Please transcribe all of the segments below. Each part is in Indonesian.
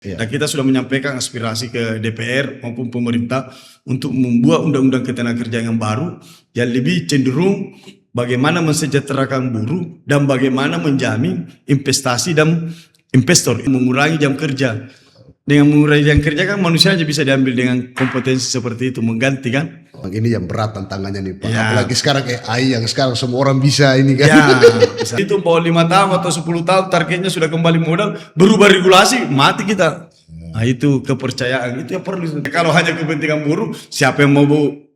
Dan kita sudah menyampaikan aspirasi ke DPR maupun pemerintah untuk membuat undang-undang ketenagakerjaan yang baru yang lebih cenderung bagaimana mensejahterakan buruh dan bagaimana menjamin investasi dan investor, mengurangi jam kerja. Dengan mengurangi jam kerja kan manusia aja bisa diambil dengan kompetensi seperti itu, mengganti kan. Ini yang berat tantangannya nih Pak. Ya. Apalagi sekarang AI yang sekarang semua orang bisa ini kan. Ya, itu bahwa 5 tahun atau 10 tahun targetnya sudah kembali modal, berubah regulasi, mati kita. Nah itu kepercayaan, itu yang perlu. Kalau hanya kepentingan buruh, siapa yang mau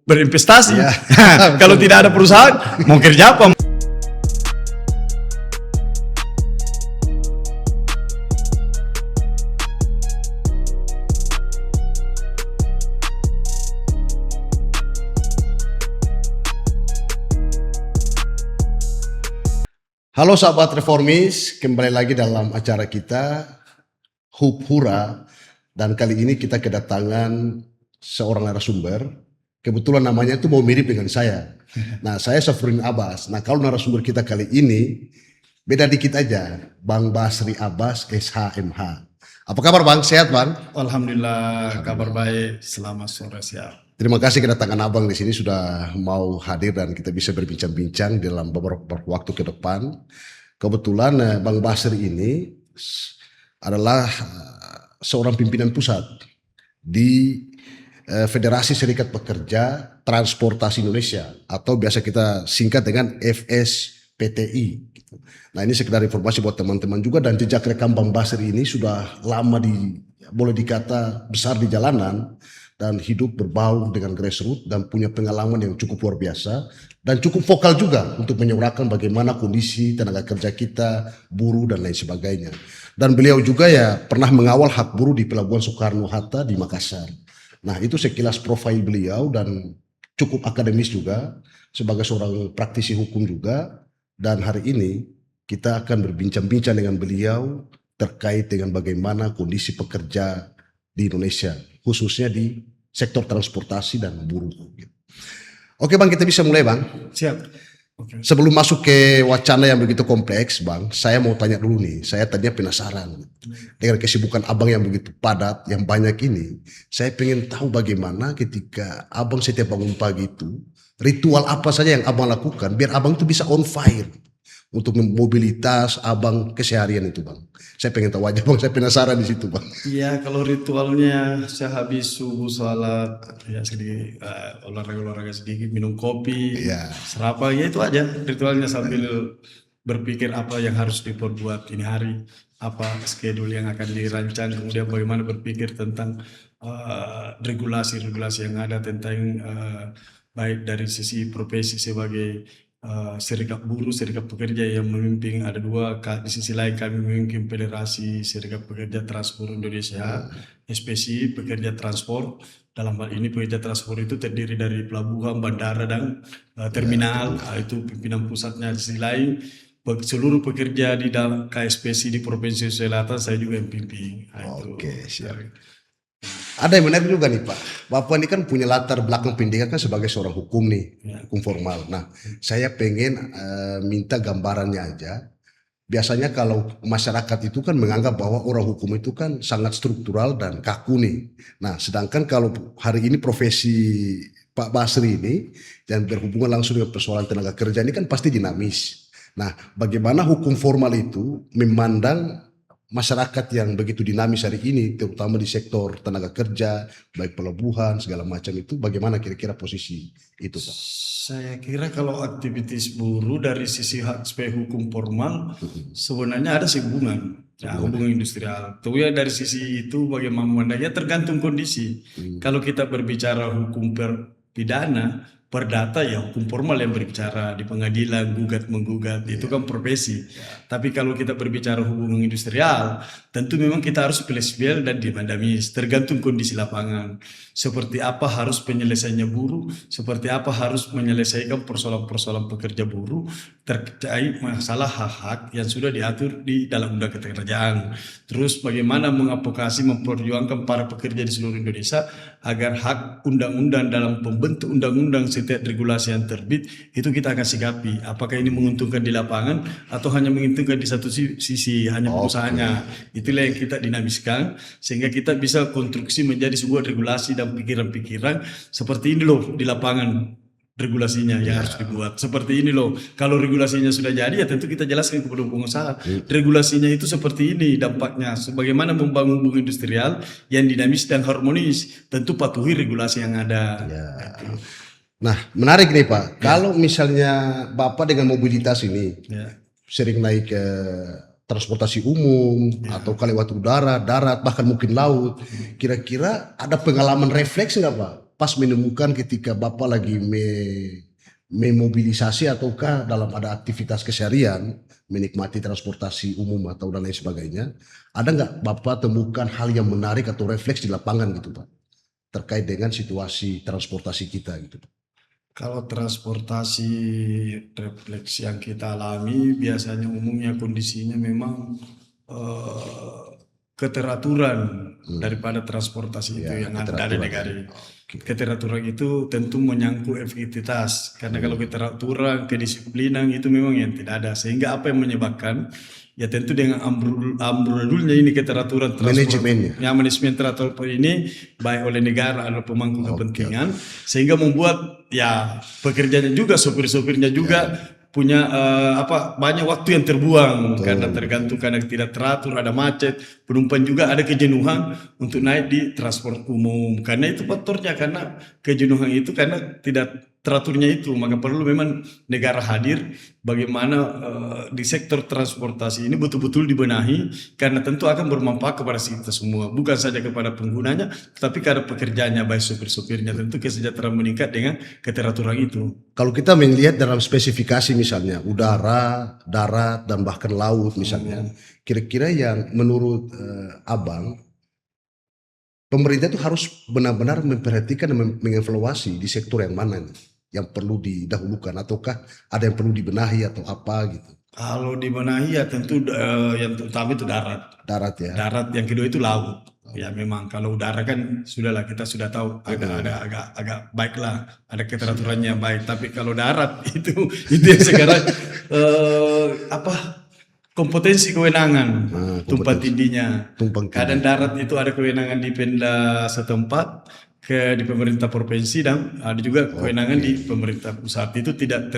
berinvestasi? Ya. Kalau tidak ada perusahaan, mau kerja apa? Halo sahabat reformis, kembali lagi dalam acara kita Hub Hura, dan kali ini kita kedatangan seorang narasumber. Kebetulan namanya itu mau mirip dengan saya. Nah, saya Syafruddin Abbas. Nah, kalau narasumber kita kali ini beda dikit aja, Bang Basri Abbas SHMH. Apa kabar Bang? Sehat Bang? Alhamdulillah, kabar baik. Selamat sore, siap. Terima kasih kedatangan Abang di sini sudah mau hadir dan kita bisa berbincang-bincang dalam beberapa waktu ke depan. Kebetulan Bang Basri ini adalah seorang pimpinan pusat di Federasi Serikat Pekerja Transportasi Indonesia atau biasa kita singkat dengan FSPTI. Nah, ini sekedar informasi buat teman-teman juga, dan jejak rekam Bang Basri ini sudah lama boleh dikata besar di jalanan dan hidup berbau dengan grassroots dan punya pengalaman yang cukup luar biasa dan cukup vokal juga untuk menyuarakan bagaimana kondisi tenaga kerja kita, buruh dan lain sebagainya. Dan beliau juga ya pernah mengawal hak buruh di Pelabuhan Soekarno-Hatta di Makassar. Nah, itu sekilas profil beliau dan cukup akademis juga sebagai seorang praktisi hukum juga. Dan hari ini kita akan berbincang-bincang dengan beliau terkait dengan bagaimana kondisi pekerja di Indonesia, khususnya di sektor transportasi dan buruh. Oke Bang, kita bisa mulai Bang. Siap. Okay. Sebelum masuk ke wacana yang begitu kompleks Bang, saya mau tanya dulu nih, saya tadinya penasaran dengan kesibukan Abang yang begitu padat, yang banyak ini. Saya pengen tahu bagaimana ketika Abang setiap bangun pagi itu, ritual apa saja yang Abang lakukan biar Abang itu bisa on fire untuk mobilitas Abang keseharian itu Bang. Saya pengen tahu aja Bang, saya penasaran di situ Bang. Iya, kalau ritualnya saya habis subuh salat, ya sedikit olahraga sedikit, minum kopi, Iya. sarapan, ya itu aja ritualnya sambil berpikir apa yang harus diperbuat ini hari, apa schedule yang akan dirancang, kemudian bagaimana berpikir tentang regulasi-regulasi yang ada tentang baik dari sisi profesi sebagai serikat buruh, serikat pekerja yang memimpin, ada dua, di sisi lain kami memimpin Federasi Serikat Pekerja Transport Indonesia, SPSI, pekerja transport. Dalam hal ini pekerja transport itu terdiri dari pelabuhan, bandara dan terminal. Itu pimpinan pusatnya. Di sisi lain seluruh pekerja di dalam KSPSI di Provinsi Selatan saya juga yang pimpin. Oke, siap. Ada yang menarik juga nih Pak, Bapak ini kan punya latar belakang pendidikan kan sebagai seorang hukum nih, hukum formal. Nah, saya pengen minta gambarannya aja. Biasanya kalau masyarakat itu kan menganggap bahwa orang hukum itu kan sangat struktural dan kaku nih. Nah, sedangkan kalau hari ini profesi Pak Basri ini yang berhubungan langsung dengan persoalan tenaga kerja ini kan pasti dinamis. Nah, bagaimana hukum formal itu memandang masyarakat yang begitu dinamis hari ini, terutama di sektor tenaga kerja, baik pelabuhan, segala macam itu, bagaimana kira-kira posisi itu Pak? Saya kira kalau aktivitas buruh dari sisi aspek hukum formal, sebenarnya ada sih hubungan, hubungan industrial. Tapi ya dari sisi itu bagaimana memandangnya tergantung kondisi. Kalau kita berbicara hukum pidana, perdata ya hukum formal yang berbicara di pengadilan, gugat-menggugat, itu kan profesi. Tapi kalau kita berbicara hubungan industrial, tentu memang kita harus fleksibel dan dinamis, tergantung kondisi lapangan. Seperti apa harus penyelesaiannya buruh, seperti apa harus menyelesaikan persoalan-persoalan pekerja buruh terkait masalah hak-hak yang sudah diatur di dalam undang ketenagakerjaan. Terus bagaimana mengadvokasi, memperjuangkan para pekerja di seluruh Indonesia agar hak undang-undang dalam pembentuk undang-undang setiap regulasi yang terbit itu kita akan sikapi apakah ini menguntungkan di lapangan atau hanya menguntungkan di satu sisi hanya perusahaannya. Itulah yang kita dinamiskan sehingga kita bisa konstruksi menjadi sebuah regulasi dan pikiran-pikiran seperti ini loh di lapangan. Regulasinya yang harus dibuat seperti ini loh. Kalau regulasinya sudah jadi ya tentu kita jelaskan kepada pengusaha. Regulasinya itu seperti ini dampaknya. Sebagaimana membangun hubungan industrial yang dinamis dan harmonis, tentu patuhi regulasi yang ada. Ya. Nah, menarik nih Pak. Kalau misalnya Bapak dengan mobilitas ini sering naik ke transportasi umum atau lewat udara, darat, bahkan mungkin laut, kira-kira ada pengalaman refleks nggak Pak? Pas menemukan ketika Bapak lagi memobilisasi ataukah dalam ada aktivitas keseharian menikmati transportasi umum atau dan lain sebagainya, ada nggak Bapak temukan hal yang menarik atau refleks di lapangan gitu Pak terkait dengan situasi transportasi kita gitu Pak? Kalau transportasi refleks yang kita alami biasanya umumnya kondisinya memang keteraturan daripada transportasi itu yang ada di negara ini. Keteraturan itu tentu menyangkut efektivitas karena kalau keteraturan, kedisiplinan itu memang yang tidak ada sehingga apa yang menyebabkan ya tentu dengan amburadulnya ini keteraturan Manajemennya. ya manajemen transport ini baik oleh negara atau pemangku kepentingan sehingga membuat ya pekerjanya juga sopir-sopirnya juga punya banyak waktu yang terbuang karena tergantung karena tidak teratur, ada macet, penumpang juga ada kejenuhan untuk naik di transport umum karena itu faktornya karena kejenuhan itu karena tidak teraturnya itu maka perlu memang negara hadir bagaimana di sektor transportasi ini betul-betul dibenahi karena tentu akan bermanfaat kepada kita semua bukan saja kepada penggunanya tetapi kepada pekerjaannya baik sopir-sopirnya tentu kesejahteraan meningkat dengan keteraturan itu. Kalau kita melihat dalam spesifikasi misalnya udara, darat dan bahkan laut misalnya, kira-kira yang menurut Abang pemerintah itu harus benar-benar memperhatikan dan mengevaluasi di sektor yang mana nih yang perlu didahulukan ataukah ada yang perlu dibenahi atau apa gitu? Kalau dibenahi ya tentu yang terutama itu darat. Darat ya. Darat yang kedua itu laut. Ya memang kalau udara kan sudahlah kita sudah tahu agak baik lah ada keteraturannya baik. Tapi kalau darat itu yang sekarang kompetensi kewenangan tumpang tindinya. Kadang darat itu ada kewenangan di Pemda setempat di pemerintah provinsi dan ada juga kewenangan di pemerintah pusat itu tidak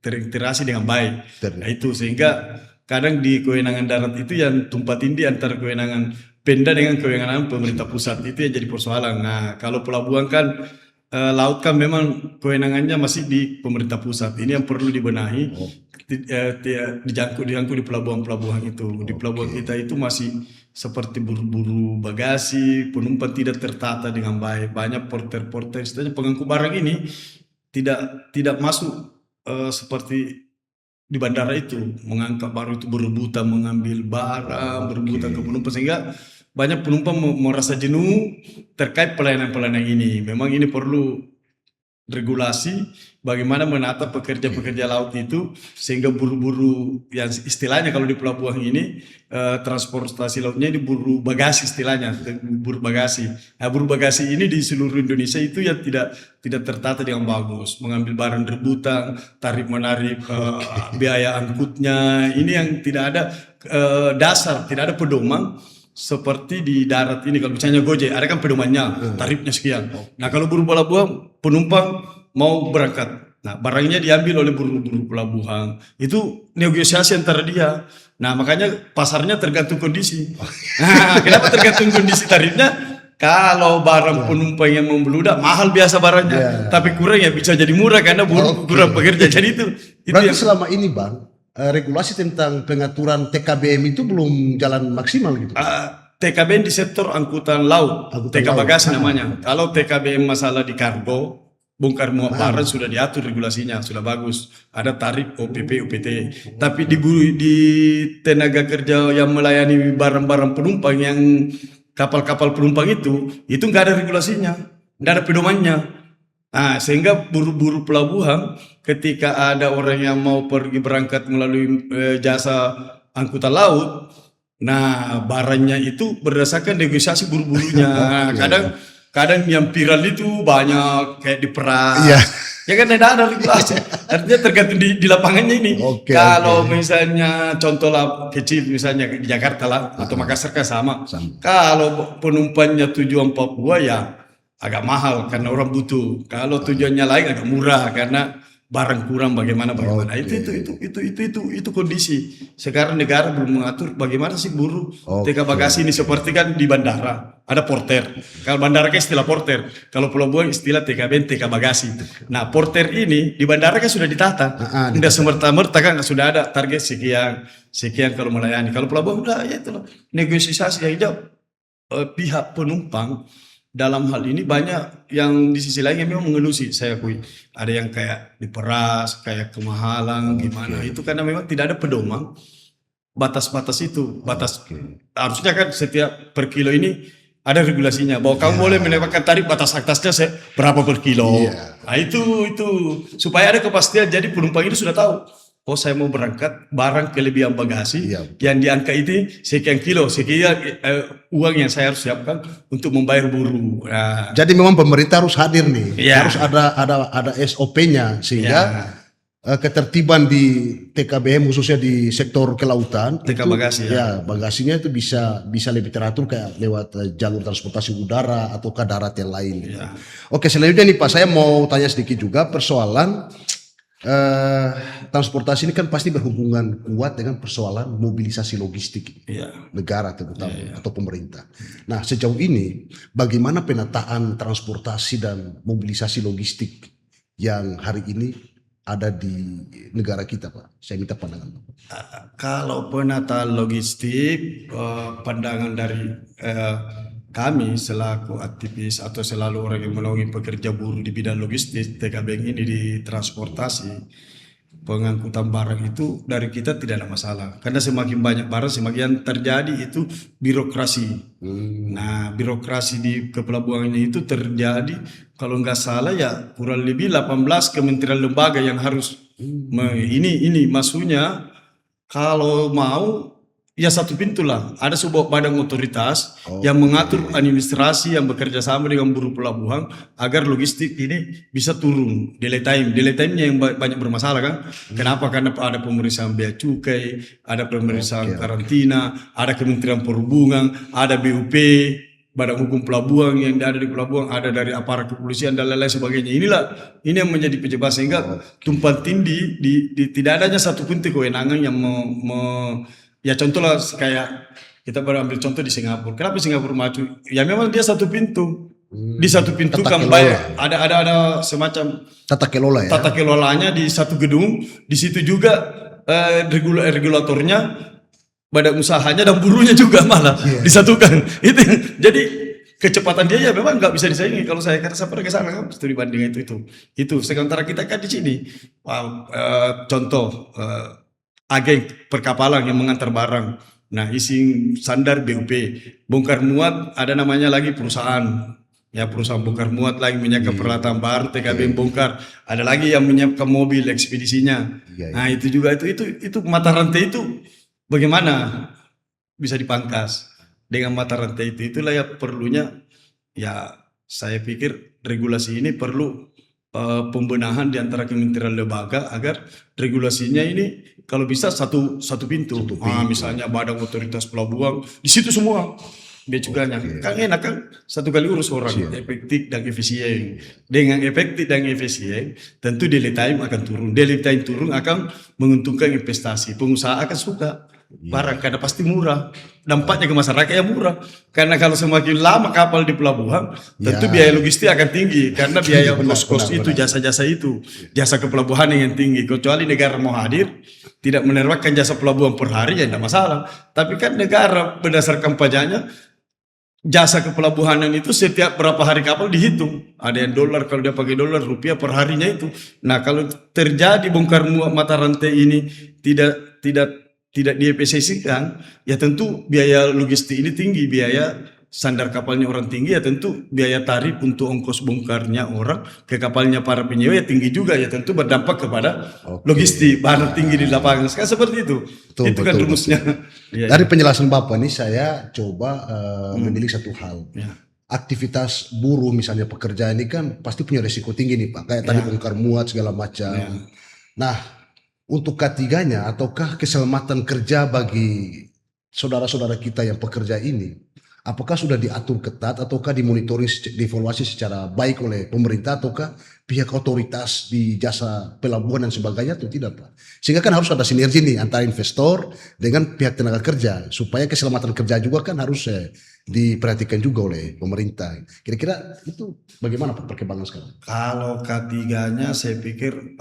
terintegrasi dengan baik. Nah itu sehingga kadang di kewenangan darat itu yang tumpang tindih antara kewenangan Pemda dengan kewenangan pemerintah pusat itu yang jadi persoalan. Nah kalau pelabuhan kan laut kan memang kewenangannya masih di pemerintah pusat. Ini yang perlu dibenahi. Dijangkut di pelabuhan-pelabuhan itu. Di pelabuhan kita itu masih seperti buru-buru bagasi, penumpang tidak tertata dengan baik. Banyak porter-porter, istilahnya pengangkut barang ini tidak masuk seperti di bandara itu. Mengangkat barang itu berebutan mengambil barang, berebutan ke penumpang sehingga banyak penumpang merasa jenuh terkait pelayanan-pelayanan ini. Memang ini perlu regulasi bagaimana menata pekerja-pekerja laut itu sehingga buru-buru yang istilahnya kalau di pelabuhan ini transportasi lautnya ini buru bagasi istilahnya buru bagasi. Nah, buru bagasi ini di seluruh Indonesia itu yang tidak tertata dengan bagus, mengambil barang rebutan, tarik menarik biaya angkutnya ini yang tidak ada dasar, tidak ada pedoman. Seperti di darat ini kalau misalnya Gojek ada kan pedomannya tarifnya sekian. Nah kalau buru pelabuhan penumpang mau berangkat, nah barangnya diambil oleh buru pelabuhan itu negosiasi antara dia. Nah makanya pasarnya tergantung kondisi. Nah kenapa tergantung kondisi tarifnya? Kalau barang penumpang yang membeludak mahal biasa barangnya, tapi kurang ya bisa jadi murah karena buruh kurang pekerja. Jadi itu berarti yang selama ini Bang regulasi tentang pengaturan TKBM itu belum jalan maksimal gitu. TKBM di sektor angkutan laut, TK bagasi namanya. Kalau TKBM masalah di kargo, bongkar muat barang sudah diatur regulasinya, sudah bagus. Ada tarif OPP, UPT. Tapi di tenaga kerja yang melayani barang-barang penumpang yang kapal-kapal penumpang itu nggak ada regulasinya, nggak ada pedomannya. Nah, sehingga buru-buru pelabuhan ketika ada orang yang mau pergi berangkat melalui jasa angkutan laut, nah barangnya itu berdasarkan negosiasi buru-burunya. Kadang yang viral itu banyak kayak diperas. Ya kan tidak ada regulasi. Artinya tergantung di lapangannya ini. Oke, Kalau misalnya contoh lah kecil misalnya di Jakarta lah atau Makassar kan sama. Kalau penumpangnya tujuan Papua ya agak mahal karena orang butuh. Kalau tujuannya lain agak murah karena barang kurang bagaimana. Itu kondisi. Sekarang negara belum mengatur bagaimana sih buruh TK bagasi ini seperti kan di bandara ada porter. Kalau bandara kan istilah porter, kalau pelabuhan istilah TKB TK bagasi. Nah porter ini di bandara kan sudah ditata, tidak semerta-merta kan sudah ada target sekian kalau melayani. Kalau pelabuhan udah ya itulah negosiasi yang jauh. Pihak penumpang dalam hal ini banyak yang di sisi lain yang memang mengelusi, saya akui. Ada yang kayak diperas, kayak kemahalan, gimana. Itu karena memang tidak ada pedoman batas-batas itu. Harusnya kan setiap per kilo ini ada regulasinya. Bahwa kamu boleh menetapkan tarif batas atasnya berapa per kilo. Nah itu supaya ada kepastian. Jadi penumpang itu sudah tahu. Oh saya mau berangkat barang kelebihan bagasi yang diangka itu sekian kilo, sekian uang yang saya harus siapkan untuk membayar buruh. Nah, jadi memang pemerintah harus hadir nih, harus ada SOP-nya sehingga ketertiban di TKBM khususnya di sektor kelautan TK bagasi bagasinya itu bisa lebih teratur kayak lewat jalur transportasi udara atau ke darat yang lain. Oke, selanjutnya nih Pak, saya mau tanya sedikit juga persoalan transportasi ini kan pasti berhubungan kuat dengan persoalan mobilisasi logistik negara terutama atau pemerintah. Nah sejauh ini bagaimana penataan transportasi dan mobilisasi logistik yang hari ini ada di negara kita Pak? Saya minta pandangan. Kalau penataan logistik, pandangan dari kami selaku aktivis atau selalu orang yang menolongi pekerja buruh di bidang logistik TKB ini di transportasi pengangkutan barang itu dari kita tidak ada masalah karena semakin banyak barang semakin terjadi itu birokrasi. Nah birokrasi di kepelabuhan itu terjadi kalau nggak salah ya kurang lebih 18 kementerian lembaga yang harus ini maksudnya kalau mau ya satu pintu lah, ada sebuah badan otoritas yang mengatur administrasi yang bekerja sama dengan buruh pelabuhan agar logistik ini bisa turun. Delay time-nya yang banyak bermasalah kan. Kenapa? Karena ada pemeriksaan bea cukai, ada pemeriksaan karantina, ada Kementerian Perhubungan, ada BUP, Badan Hukum Pelabuhan yang ada di pelabuhan, ada dari aparat kepolisian dan lain-lain sebagainya. Ini yang menjadi penyebab sehingga tumpang tindih tidak adanya satu pintu kewenangan yang ya contohlah kayak kita baru ambil contoh di Singapura. Kenapa Singapura maju? Ya memang dia satu pintu. Di satu pintu kan baik ada semacam tata kelola ya. Tata kelolanya di satu gedung. Di situ juga regulatornya, badan usahanya dan buruhnya juga malah disatukan. Itu jadi kecepatan dia ya memang nggak bisa disaingi. Kalau saya kata saya pernah ke sana kan studi banding itu. Sementara kita kan di sini. Contoh agen perkapalan yang mengantar barang. Nah, isi sandar BUP, bongkar muat ada namanya lagi perusahaan. Ya perusahaan bongkar muat lagi menyiapkan peralatan baru TKB bongkar. Ada lagi yang menyiapkan mobil ekspedisinya. Nah, itu juga itu mata rantai itu bagaimana bisa dipangkas dengan mata rantai itu. Itulah ya perlunya ya saya pikir regulasi ini perlu pembenahan di antara kementerian lembaga agar regulasinya ini kalau bisa satu pintu. Misalnya badan otoritas pelabuhan di situ semua bea cukainya. Kan enak kan satu kali urus orang efektif dan efisien. Dengan efektif dan efisien tentu delay time akan turun. Delay time turun akan menguntungkan investasi. Pengusaha akan suka barang karena pasti murah. Dampaknya ke masyarakat yang murah. Karena kalau semakin lama kapal di pelabuhan, tentu biaya logistik akan tinggi. Karena biaya kos itu, jasa-jasa itu. Jasa kepelabuhan yang tinggi. Kecuali negara mau hadir, tidak menerapkan jasa pelabuhan per hari, ya tidak masalah. Tapi kan negara berdasarkan pajaknya, jasa kepelabuhanan itu setiap berapa hari kapal dihitung. Ada yang dolar, kalau dia pakai dolar, rupiah per harinya itu. Nah kalau terjadi bongkar muat mata rantai ini tidak diefisiensikan, ya tentu biaya logistik ini tinggi, biaya sandar kapalnya orang tinggi, ya tentu biaya tarif untuk ongkos bongkarnya orang ke kapalnya para penyewa ya tinggi juga, ya tentu berdampak kepada logistik, bahan tinggi di lapangan. Kan seperti itu. Itu kan rumusnya. Dari penjelasan Bapak ini saya coba menilik satu hal. aktivitas buruh misalnya pekerja ini kan pasti punya resiko tinggi nih Pak. Kayak tadi bongkar muat segala macam. Nah, untuk K3-nya ataukah keselamatan kerja bagi saudara-saudara kita yang pekerja ini, apakah sudah diatur ketat ataukah dimonitoring, dievaluasi secara baik oleh pemerintah ataukah pihak otoritas di jasa pelabuhan dan sebagainya atau tidak Pak? Sehingga kan harus ada sinergi nih antara investor dengan pihak tenaga kerja supaya keselamatan kerja juga kan harus diperhatikan juga oleh pemerintah. Kira-kira itu bagaimana Pak perkembangan sekarang? Kalau K3-nya saya pikir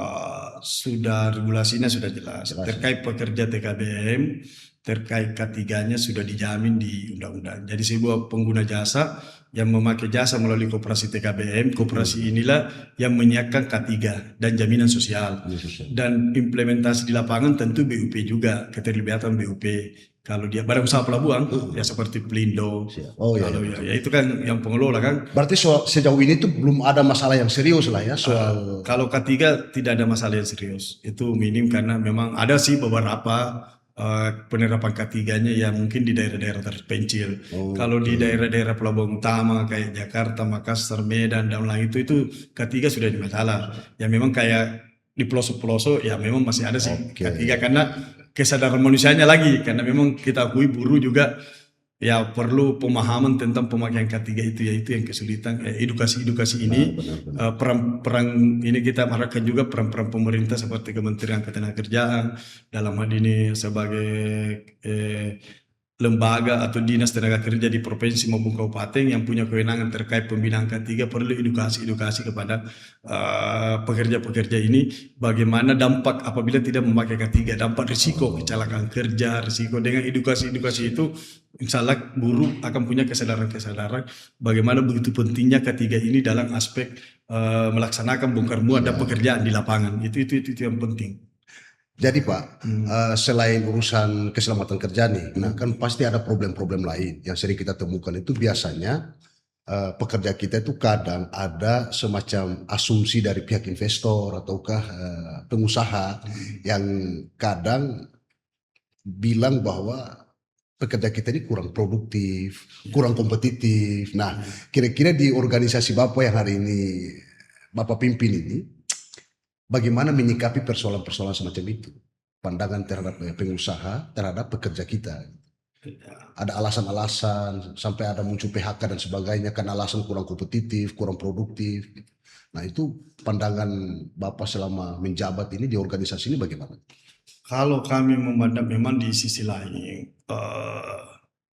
sudah regulasinya sudah jelas. Terkait pekerja TKBM, terkait K3-nya sudah dijamin di undang-undang. Jadi sebuah pengguna jasa yang memakai jasa melalui koperasi TKBM, koperasi inilah yang menyiapkan K3 dan jaminan sosial. Dan implementasi di lapangan tentu BUP juga, keterlibatan BUP. Kalau dia badan usaha pelabuhan, ya seperti Pelindo. Kalau ya itu kan yang pengelola kan. Berarti sejauh ini tuh belum ada masalah yang serius lah ya soal. Kalau K3 tidak ada masalah yang serius. Itu minim karena memang ada sih beberapa penerapan K3-nya yang mungkin di daerah-daerah terpencil. Kalau di daerah-daerah pelabuhan utama kayak Jakarta, Makassar, Medan dan lain itu K3 sudah di masalah. Ya memang kayak di pelosok-pelosok ya memang masih ada sih K3 karena kesadaran manusianya lagi, karena memang kita akui buruh juga ya perlu pemahaman tentang pemakaian K3 itu, yaitu yang kesulitan. Edukasi ini peran ini kita harapkan juga peran pemerintah seperti Kementerian Ketenagakerjaan dalam hal ini sebagai lembaga atau dinas tenaga kerja di provinsi maupun kabupaten yang punya kewenangan terkait pembinaan K3 perlu edukasi kepada pekerja-pekerja ini bagaimana dampak apabila tidak memakai K3, dampak risiko kecelakaan kerja, risiko. Dengan edukasi itu insya Allah buruh akan punya kesadaran bagaimana begitu pentingnya K3 ini dalam aspek melaksanakan bongkar muat dan pekerjaan di lapangan. Itu yang penting. Jadi Pak, selain urusan keselamatan kerja nih, nah kan pasti ada problem-problem lain yang sering kita temukan. Itu biasanya pekerja kita itu kadang ada semacam asumsi dari pihak investor ataukah pengusaha yang kadang bilang bahwa pekerja kita ini kurang produktif, kurang kompetitif. Nah, kira-kira di organisasi Bapak yang hari ini Bapak pimpin ini, bagaimana menyikapi persoalan-persoalan semacam itu? Pandangan terhadap pengusaha, terhadap pekerja kita. Ada alasan-alasan, sampai ada muncul PHK dan sebagainya, karena alasan kurang kompetitif, kurang produktif. Nah itu pandangan Bapak selama menjabat ini di organisasi ini bagaimana? Kalau kami memandang memang di sisi lain,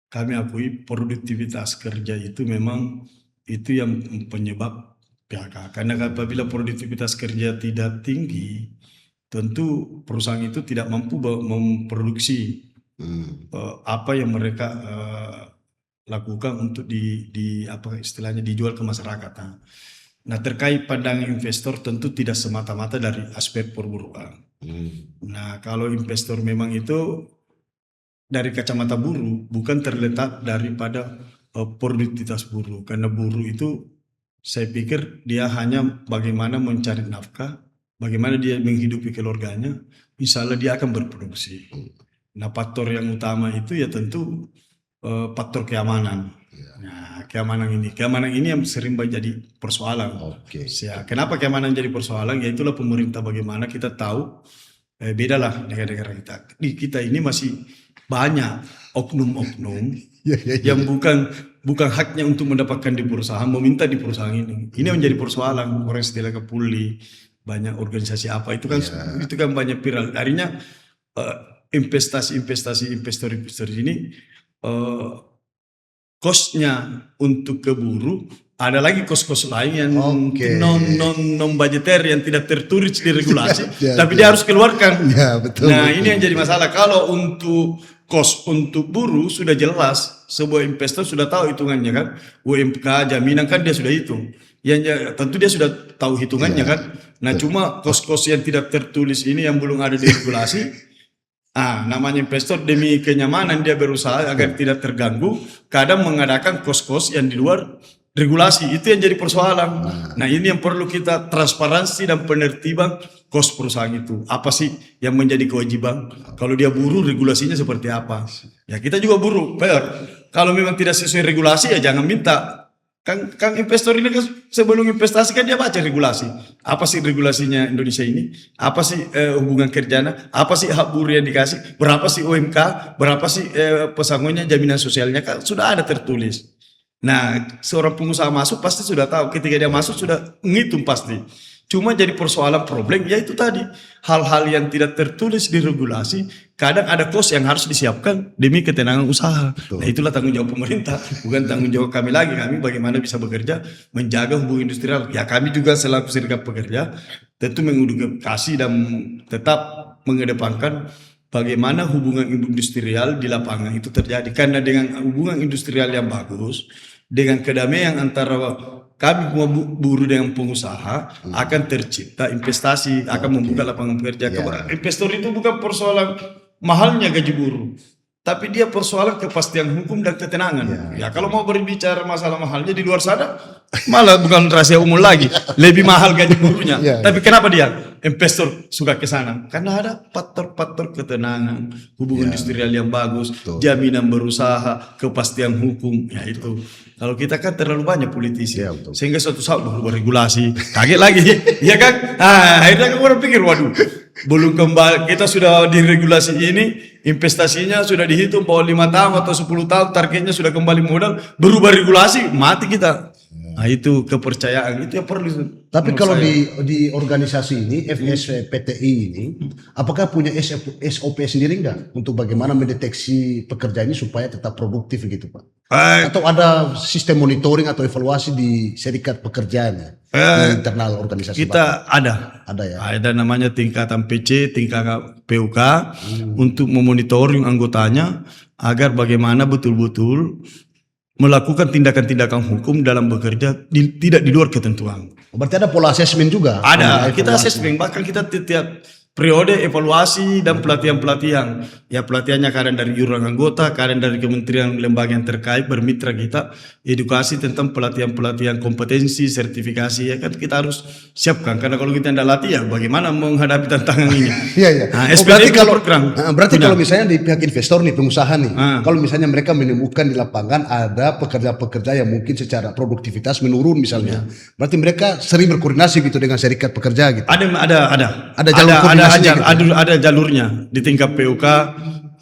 kami akui produktivitas kerja itu memang itu yang penyebab PHK. Karena apabila produktivitas kerja tidak tinggi, tentu perusahaan itu tidak mampu memproduksi apa yang mereka lakukan untuk apa istilahnya dijual ke masyarakat. Nah, terkait pandangan investor tentu tidak semata-mata dari aspek perburuan. Nah, kalau investor memang itu dari kacamata buruh bukan terletak daripada produktivitas buruh, karena buruh itu saya pikir dia hanya bagaimana mencari nafkah, bagaimana dia menghidupi keluarganya, misalnya dia akan berproduksi. Nah, faktor yang utama itu ya tentu faktor keamanan. Nah, keamanan ini yang sering jadi persoalan. Kenapa keamanan jadi persoalan? Ya itulah pemerintah, bagaimana kita tahu bedalah negara-negara kita. Di kita ini masih banyak oknum-oknum yang bukan haknya untuk mendapatkan di perusahaan, meminta di perusahaan ini. Ini menjadi persoalan. Orang istilah kepuli, banyak organisasi apa itu kan banyak viral. Artinya investor ini kosnya untuk ke buruh ada lagi kos-kos lain yang non budgeter yang tidak tertulis di regulasi, tapi dia harus keluarkan. Ini yang jadi masalah. Kalau untuk kos untuk buruh sudah jelas, sebuah investor sudah tahu hitungannya kan, UMK jaminan kan dia sudah hitung. Tentu dia sudah tahu hitungannya kan. Nah, cuma kos-kos yang tidak tertulis ini yang belum ada di regulasi. Namanya investor demi kenyamanan dia berusaha agar tidak terganggu, kadang mengadakan kos-kos yang di luar regulasi. Itu yang jadi persoalan. Nah, ini yang perlu kita transparansi dan penertiban kos perusahaan itu. Apa sih yang menjadi kewajiban? Kalau dia buruh, regulasinya seperti apa? Ya kita juga buruh, fair. Kalau memang tidak sesuai regulasi ya jangan minta. Kang investor ini kan sebelum investasi kan dia baca regulasi. Apa sih regulasinya Indonesia ini? Apa sih hubungan kerjanya? Apa sih hak buruh yang dikasih? Berapa sih UMK? Berapa sih pesangonnya, jaminan sosialnya? Kan sudah ada tertulis. Nah, seorang pengusaha masuk pasti sudah tahu. Ketika dia masuk sudah ngitung pasti. Cuma jadi persoalan problem ya itu tadi. Hal-hal yang tidak tertulis di regulasi, kadang ada cost yang harus disiapkan demi ketenangan usaha. Betul. Nah itulah tanggung jawab pemerintah, bukan tanggung jawab kami lagi. Kami bagaimana bisa bekerja, menjaga hubungan industrial. Ya kami juga selaku serikat pekerja, tentu mengedukasi dan tetap mengedepankan bagaimana hubungan industrial di lapangan itu terjadi. Karena dengan hubungan industrial yang bagus, dengan kedamaian antara kami buruh dengan pengusaha akan tercipta investasi, akan membuka lapangan kerja. Investor itu bukan persoalan mahalnya gaji buruh, tapi dia persoalan kepastian hukum dan ketenangan. Ya kalau mau berbicara masalah mahalnya di luar sana, malah bukan rahasia umum lagi, lebih mahal gaji buruhnya. Tapi kenapa dia investor suka ke sana? Karena ada faktor-faktor ketenangan, hubungan industrial yang bagus, jaminan berusaha, kepastian hukum. Ya itu. Kalau kita kan terlalu banyak politisi, sehingga suatu saat berubah regulasi, kaget lagi, ya kan? Akhirnya orang pikir, waduh, belum kembali, kita sudah di regulasi ini, investasinya sudah dihitung bahwa 5 tahun atau 10 tahun, targetnya sudah kembali modal, berubah regulasi, mati kita. Nah itu kepercayaan, itu yang perlu. Tapi kalau di organisasi ini, FSPTI ini, apakah punya SOP sendiri enggak untuk bagaimana mendeteksi pekerja ini supaya tetap produktif gitu Pak? Atau ada sistem monitoring atau evaluasi di serikat pekerjaannya di internal organisasi kita Bapak? Ada ya. Ada namanya tingkatan PC, tingkatan PUK untuk memonitoring anggotanya agar bagaimana betul-betul melakukan tindakan-tindakan hukum dalam bekerja tidak di luar ketentuan. Berarti ada pola asesmen juga? Ada, kita asesmen, bahkan kita tiap periode evaluasi dan pelatihan-pelatihan. Ya pelatihannya kadang dari iuran anggota, kadang dari kementerian lembaga yang terkait bermitra kita, edukasi tentang pelatihan-pelatihan kompetensi, sertifikasi, ya kan kita harus siapkan. Karena kalau kita tidak latih ya bagaimana menghadapi tantangan ini. Iya. Nah, berarti kalau misalnya di pihak investor nih, pengusaha nih, kalau misalnya mereka menemukan di lapangan ada pekerja-pekerja yang mungkin secara produktivitas menurun misalnya, berarti mereka sering berkoordinasi gitu dengan serikat pekerja gitu. Ada jalur koordinasinya gitu. Ada jalurnya di tingkat PUK.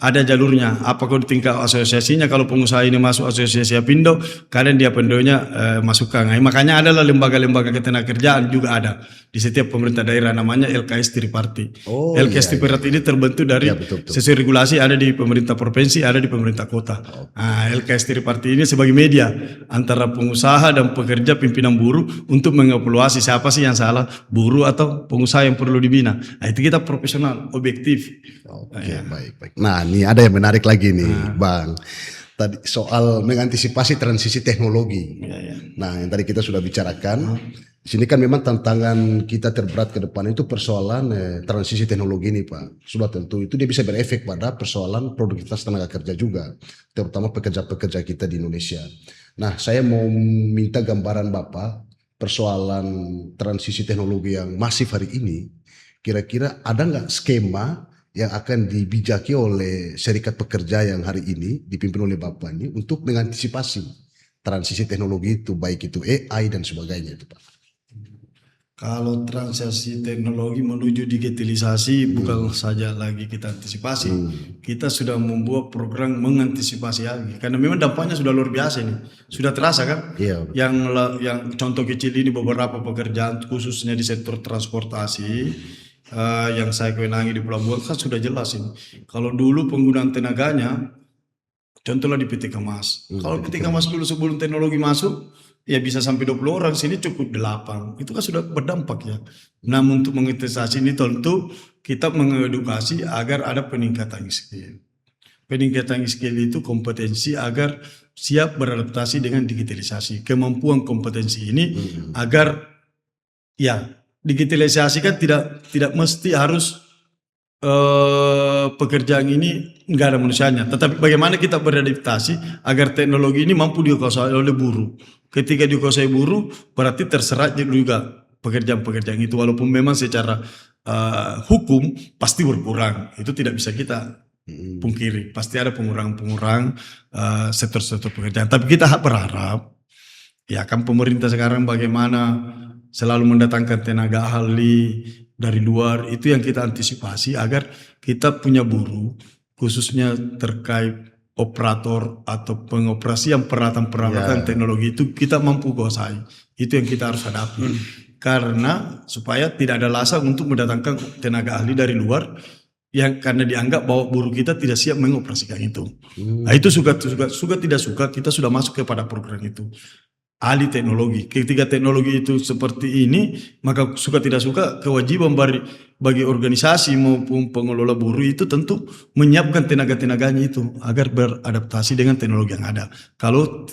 Ada jalurnya. Apakah di tingkat asosiasinya, kalau pengusaha ini masuk asosiasi Apindo, kadang dia pendonya masukkan. Makanya adalah lembaga-lembaga ketenagakerjaan juga ada di setiap pemerintah daerah, namanya LKS Triparti. LKS Triparti ini terbentuk dari sesuai regulasi, ada di pemerintah provinsi, ada di pemerintah kota. LKS Triparti ini sebagai media antara pengusaha dan pekerja, pimpinan buruh untuk mengevaluasi siapa sih yang salah, buruh atau pengusaha yang perlu dibina. Nah itu kita profesional, objektif. Baik. Nah ini ada yang menarik lagi nih Bang, tadi soal mengantisipasi transisi teknologi. Nah yang tadi kita sudah bicarakan, di sini kan memang tantangan kita terberat ke depan itu persoalan transisi teknologi ini Pak. Sudah tentu itu dia bisa berefek pada persoalan produktivitas tenaga kerja juga, terutama pekerja-pekerja kita di Indonesia. Nah saya mau minta gambaran Bapak persoalan transisi teknologi yang masif hari ini, kira-kira ada nggak skema yang akan dibijaki oleh serikat pekerja yang hari ini dipimpin oleh Bapak ini untuk mengantisipasi transisi teknologi itu, baik itu AI dan sebagainya itu Pak? Kalau transisi teknologi menuju digitalisasi bukan saja lagi kita antisipasi, kita sudah membuat program mengantisipasi lagi. Karena memang dampaknya sudah luar biasa ini, sudah terasa kan? Yang contoh kecil ini beberapa pekerjaan khususnya di sektor transportasi. Yang saya kewenangi di pelabuhan kan sudah jelas ini. Kalau dulu penggunaan tenaganya, contohnya di PT Kemas. Kalau PT Kemas dulu sebelum teknologi masuk, ya bisa sampai 20 orang, sini cukup 8. Itu kan sudah berdampak ya. Namun untuk mengantisipasi ini tentu kita mengedukasi agar ada peningkatan skill. Peningkatan skill itu kompetensi agar siap beradaptasi dengan digitalisasi. Kemampuan kompetensi ini agar digitalisasi kan tidak mesti harus pekerjaan ini nggak ada manusianya, tetapi bagaimana kita beradaptasi agar teknologi ini mampu dikuasai oleh buruh. Ketika dikuasai buruh berarti terserap juga pekerjaan-pekerjaan itu, walaupun memang secara hukum pasti berkurang, itu tidak bisa kita pungkiri, pasti ada pengurangan sektor-sektor pekerjaan. Tapi kita berharap Ya kan pemerintah sekarang bagaimana selalu mendatangkan tenaga ahli dari luar, itu yang kita antisipasi agar kita punya buruh khususnya terkait operator atau pengoperasian peralatan-peralatan teknologi itu kita mampu kuasai. Itu yang kita harus hadapi. Karena supaya tidak ada alasan untuk mendatangkan tenaga ahli dari luar yang karena dianggap bahwa buruh kita tidak siap mengoperasikan itu. Nah, itu suka tidak suka kita sudah masuk kepada program itu. Ahli teknologi. Ketika teknologi itu seperti ini, maka suka tidak suka kewajiban bagi organisasi maupun pengelola buruh itu tentu menyiapkan tenaga-tenaganya itu agar beradaptasi dengan teknologi yang ada. Kalau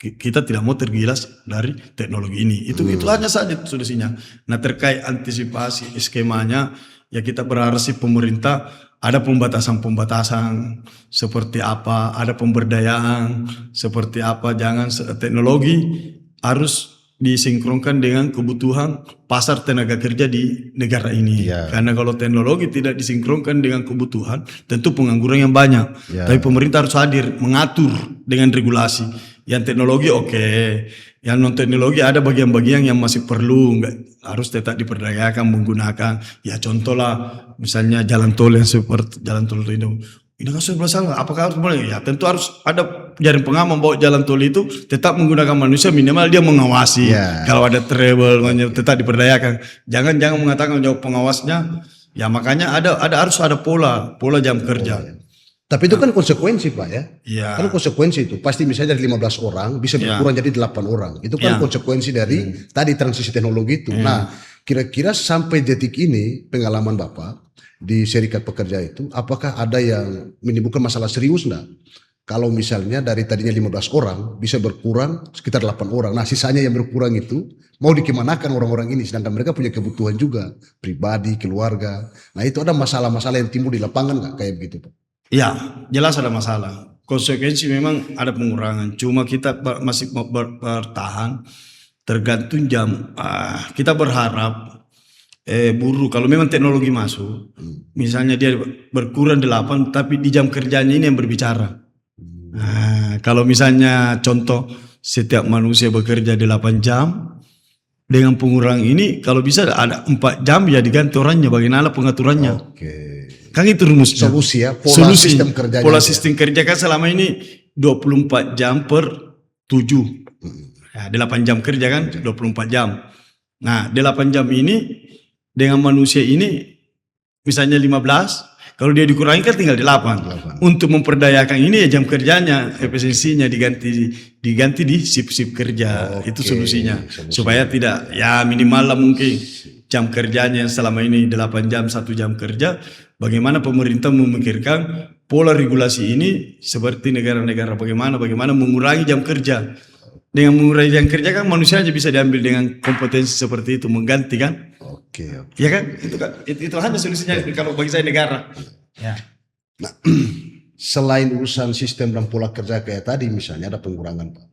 kita tidak mau tergilas dari teknologi ini, itu hanya saja solusinya. Nah, terkait antisipasi skemanya, ya kita berharap sih pemerintah ada pembatasan-pembatasan seperti apa, ada pemberdayaan seperti apa, jangan teknologi harus disinkronkan dengan kebutuhan pasar tenaga kerja di negara ini. Karena kalau teknologi tidak disinkronkan dengan kebutuhan, tentu pengangguran yang banyak. Tapi pemerintah harus hadir mengatur dengan regulasi. Yang teknologi yang non teknologi ada bagian-bagian yang masih perlu harus tetap diperdayakan menggunakan. Ya contohlah misalnya jalan tol yang seperti jalan tol ini kan sudah salah. Apakah harus boleh? Ya tentu harus ada jaring pengaman bahwa jalan tol itu tetap menggunakan manusia, minimal dia mengawasi. Kalau ada trouble tetap diperdayakan. Jangan mengatakan jauh pengawasnya. Ya makanya harus ada pola jam kerja. Tapi itu kan konsekuensi Pak ya. Kan konsekuensi itu. Pasti misalnya dari 15 orang bisa berkurang jadi 8 orang. Itu kan konsekuensi dari tadi transisi teknologi itu. Nah kira-kira sampai detik ini pengalaman Bapak di serikat pekerja itu, apakah ada yang menimbulkan masalah serius enggak? Kalau misalnya dari tadinya 15 orang bisa berkurang sekitar 8 orang. Nah sisanya yang berkurang itu mau dikemanakan orang-orang ini. Sedangkan mereka punya kebutuhan juga. Pribadi, keluarga. Nah itu ada masalah-masalah yang timbul di lapangan enggak kayak begitu Pak? Ya, jelas ada masalah. Konsekuensi memang ada pengurangan. Cuma kita masih bertahan tergantung jam. Kita berharap buruh kalau memang teknologi masuk, misalnya dia berkurang 8, tapi di jam kerjanya ini yang berbicara. Kalau misalnya contoh setiap manusia bekerja 8 jam, dengan pengurangan ini kalau bisa ada 4 jam ya diganti orangnya, bagaimana pengaturannya. Kan itu rumusnya. Solusi ya, pola sistem kerjanya. Pola sistem kerja kan selama ini 24 jam per 7. Ya, 8 jam kerja kan 24 jam. Nah 8 jam ini dengan manusia ini misalnya 15, kalau dia dikurangi kan tinggal 8. Untuk memperdayakan ini ya jam kerjanya, efisiensinya diganti di sip-sip kerja. Itu solusinya. Supaya tidak, ya minimal lah mungkin jam kerjanya yang selama ini 8 jam, 1 jam kerja. Bagaimana pemerintah memikirkan pola regulasi ini seperti negara-negara bagaimana mengurangi jam kerja. Dengan mengurangi jam kerja kan manusia aja bisa diambil dengan kompetensi seperti itu, mengganti kan. Ya kan? Itu hanya solusinya kalau bagi saya negara. Ya. Nah, selain urusan sistem dan pola kerja kayak tadi misalnya ada pengurangan Pak.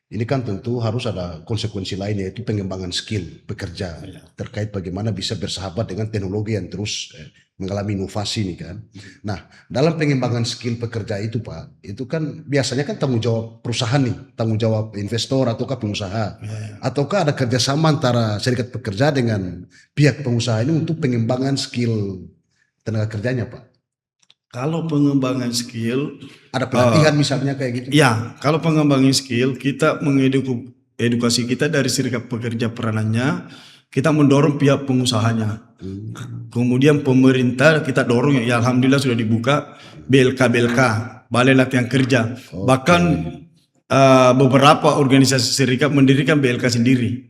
Ini kan tentu harus ada konsekuensi lain yaitu pengembangan skill pekerja terkait bagaimana bisa bersahabat dengan teknologi yang terus mengalami inovasi nih kan. Nah dalam pengembangan skill pekerja itu Pak, itu kan biasanya kan tanggung jawab perusahaan nih, tanggung jawab investor ataukah pengusaha, ataukah ada kerjasama antara serikat pekerja dengan pihak pengusaha ini untuk pengembangan skill tenaga kerjanya Pak? Kalau pengembangan skill, ada pelatihan misalnya kayak gitu? Ya, kalau pengembangan skill kita mengedukasi kita dari serikat pekerja peranannya, kita mendorong pihak pengusahanya. Kemudian pemerintah kita dorong, ya alhamdulillah sudah dibuka BLK, Balai Latihan Kerja. Bahkan beberapa organisasi serikat mendirikan BLK sendiri.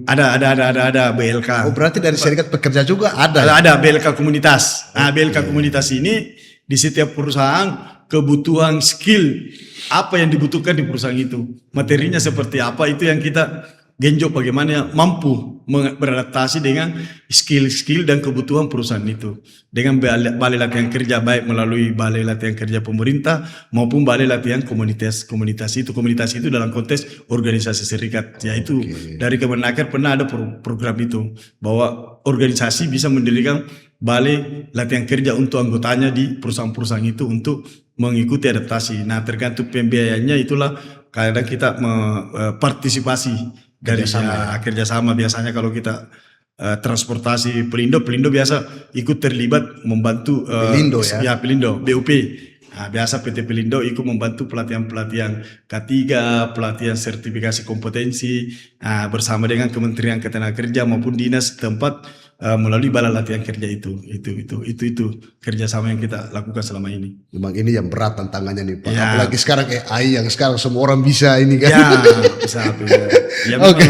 Ada BLK. Oh berarti dari serikat pekerja juga ada? Ada BLK komunitas. Nah BLK komunitas ini di setiap perusahaan kebutuhan skill apa yang dibutuhkan di perusahaan itu, materinya seperti apa, itu yang kita genjot bagaimana mampu beradaptasi dengan skill dan kebutuhan perusahaan itu dengan balai latihan kerja, baik melalui balai latihan kerja pemerintah maupun balai latihan komunitas itu dalam konteks organisasi serikat, yaitu dari Kemenaker pernah ada program itu bahwa organisasi bisa mendirikan balai latihan kerja untuk anggotanya di perusahaan-perusahaan itu untuk mengikuti adaptasi. Nah tergantung pembiayaannya itulah kadang kita partisipasi dari kerjasama. Biasanya kalau kita transportasi Pelindo biasa ikut terlibat membantu Pelindo ya. Pelindo BUP. Nah, biasa PT Pelindo ikut membantu pelatihan-pelatihan K3, pelatihan sertifikasi kompetensi bersama dengan Kementerian Ketenagakerjaan maupun dinas tempat melalui balai latihan kerja itu kerjasama yang kita lakukan selama ini. Memang ini yang berat tantangannya nih Pak. Ya. Apalagi sekarang AI yang sekarang semua orang bisa ini kan. Ya, bisa. Ya, Oke,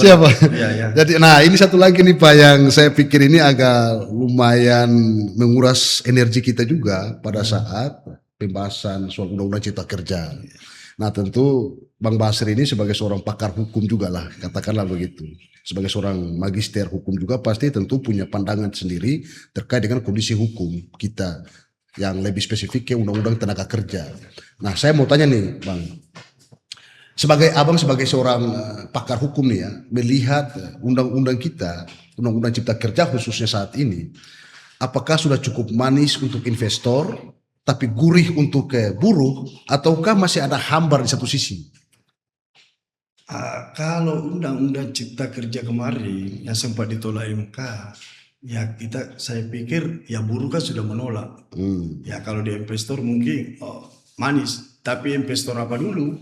siapa? Ya. Jadi, nah ini satu lagi nih Pak yang saya pikir ini agak lumayan menguras energi kita juga pada saat pembahasan soal Undang-Undang Cipta Kerja. Nah tentu Bang Basri ini sebagai seorang pakar hukum juga lah, katakanlah begitu. Sebagai seorang magister hukum juga pasti tentu punya pandangan sendiri terkait dengan kondisi hukum kita yang lebih spesifik ke Undang-Undang Tenaga Kerja. Nah saya mau tanya nih Bang, sebagai abang sebagai seorang pakar hukum nih ya, melihat undang-undang kita, Undang-Undang Cipta Kerja khususnya saat ini, apakah sudah cukup manis untuk investor, tapi gurih untuk buruh, ataukah masih ada hambar di satu sisi? Kalau Undang-Undang Cipta Kerja kemarin yang sempat ditolak MK, ya saya pikir ya buruh kan sudah menolak. Ya kalau di investor mungkin manis, tapi investor apa dulu?